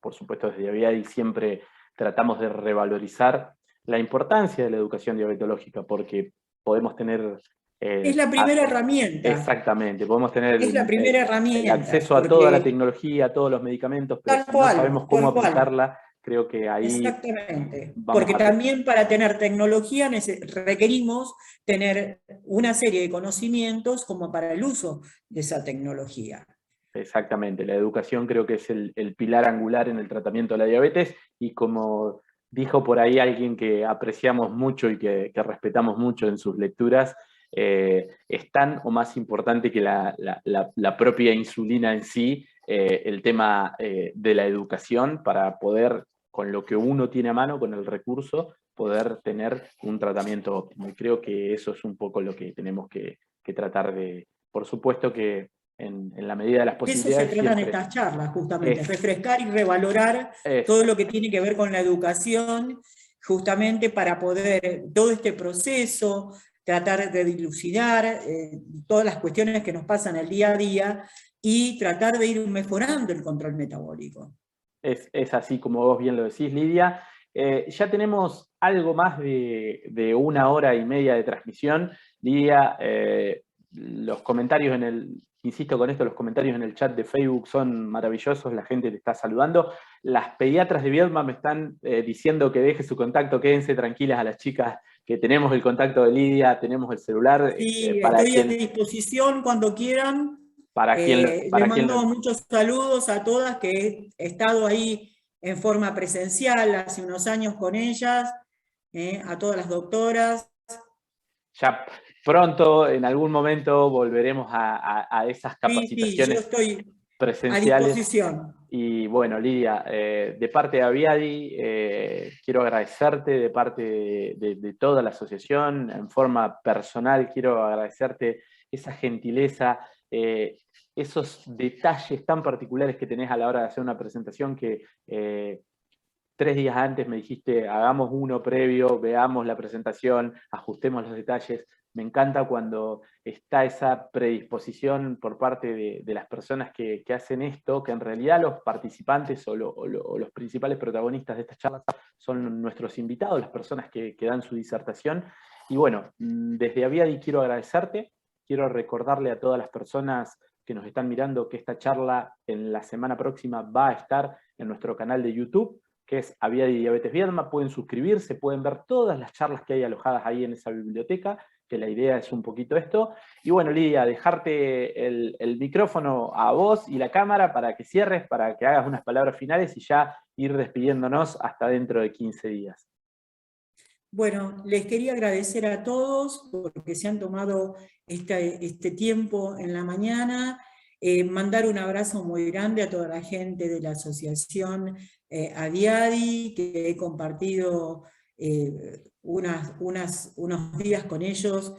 por supuesto desde Aviadi siempre tratamos de revalorizar la importancia de la educación diabetológica, porque podemos tener... Es la primera herramienta. Exactamente, podemos tener Es la primera el herramienta, acceso a toda la porque tecnología, a todos los medicamentos, pero tal si no sabemos cual, cómo tal cual. aplicarla, creo que ahí Exactamente, vamos porque a tener... también para tener tecnología requerimos tener una serie de conocimientos como para el uso de esa tecnología. Exactamente, la educación creo que es el pilar angular en el tratamiento de la diabetes, y como dijo por ahí alguien que apreciamos mucho y que respetamos mucho en sus lecturas, es tan o más importante que la propia insulina en sí, el tema de la educación para poder, con lo que uno tiene a mano, con el recurso, poder tener un tratamiento óptimo. Y creo que eso es un poco lo que tenemos que tratar de, por supuesto que en la medida de las De eso se posibilidades tratan siempre. estas charlas, justamente, refrescar y revalorar todo lo que tiene que ver con la educación, justamente para poder, todo este proceso, tratar de dilucidar todas las cuestiones que nos pasan el día a día y tratar de ir mejorando el control metabólico. Es así como vos bien lo decís, Lidia. Ya tenemos algo más de 1 hora y media de transmisión. Lidia, los comentarios insisto con esto, los comentarios en el chat de Facebook son maravillosos, la gente te está saludando. Las pediatras de Viedma me están diciendo que deje su contacto, quédense tranquilas a las chicas que tenemos el contacto de Lidia, tenemos el celular, Sí, para estoy a quien, disposición cuando quieran. para quien, Le para quien mando muchos saludos a todas, que he estado ahí en forma presencial hace unos años con ellas, a todas las doctoras. ya pronto, en algún momento, volveremos a esas Sí, yo capacitaciones estoy a presenciales. disposición. Y bueno, Lidia, de parte de Aviadi, quiero agradecerte de parte de toda la asociación, en forma personal quiero agradecerte esa gentileza, esos detalles tan particulares que tenés a la hora de hacer una presentación que 3 días antes me dijiste, hagamos uno previo, veamos la presentación, ajustemos los detalles. Me encanta cuando está esa predisposición por parte de las personas que hacen esto, que en realidad los participantes o los principales protagonistas de estas charlas son nuestros invitados, las personas que dan su disertación. Y bueno, desde Aviadi quiero agradecerte, quiero recordarle a todas las personas que nos están mirando que esta charla en la semana próxima va a estar en nuestro canal de YouTube, que es Aviadi Diabetes Viedma. Pueden suscribirse, pueden ver todas las charlas que hay alojadas ahí en esa biblioteca, que la idea es un poquito esto. Y bueno, Lidia, dejarte el micrófono a vos y la cámara para que cierres, para que hagas unas palabras finales y ya ir despidiéndonos hasta dentro de 15 días. Bueno, les quería agradecer a todos porque se han tomado este tiempo en la mañana, mandar un abrazo muy grande a toda la gente de la asociación Aviadi, que he compartido unos días con ellos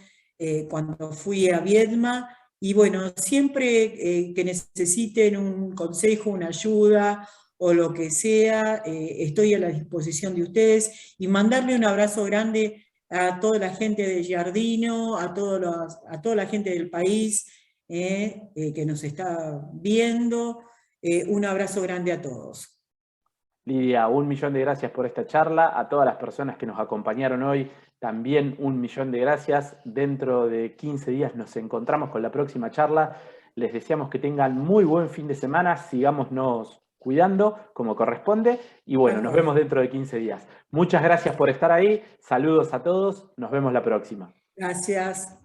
cuando fui a Viedma, y bueno, siempre que necesiten un consejo, una ayuda, o lo que sea, estoy a la disposición de ustedes, y mandarle un abrazo grande a toda la gente de Giardino, a toda la gente del país que nos está viendo. Un abrazo grande a todos. Lidia, 1.000.000 de gracias por esta charla. A todas las personas que nos acompañaron hoy, también 1.000.000 de gracias. Dentro de 15 días nos encontramos con la próxima charla. Les deseamos que tengan muy buen fin de semana. Sigámonos cuidando como corresponde. Y bueno, nos vemos dentro de 15 días. Muchas gracias por estar ahí. Saludos a todos. Nos vemos la próxima. Gracias.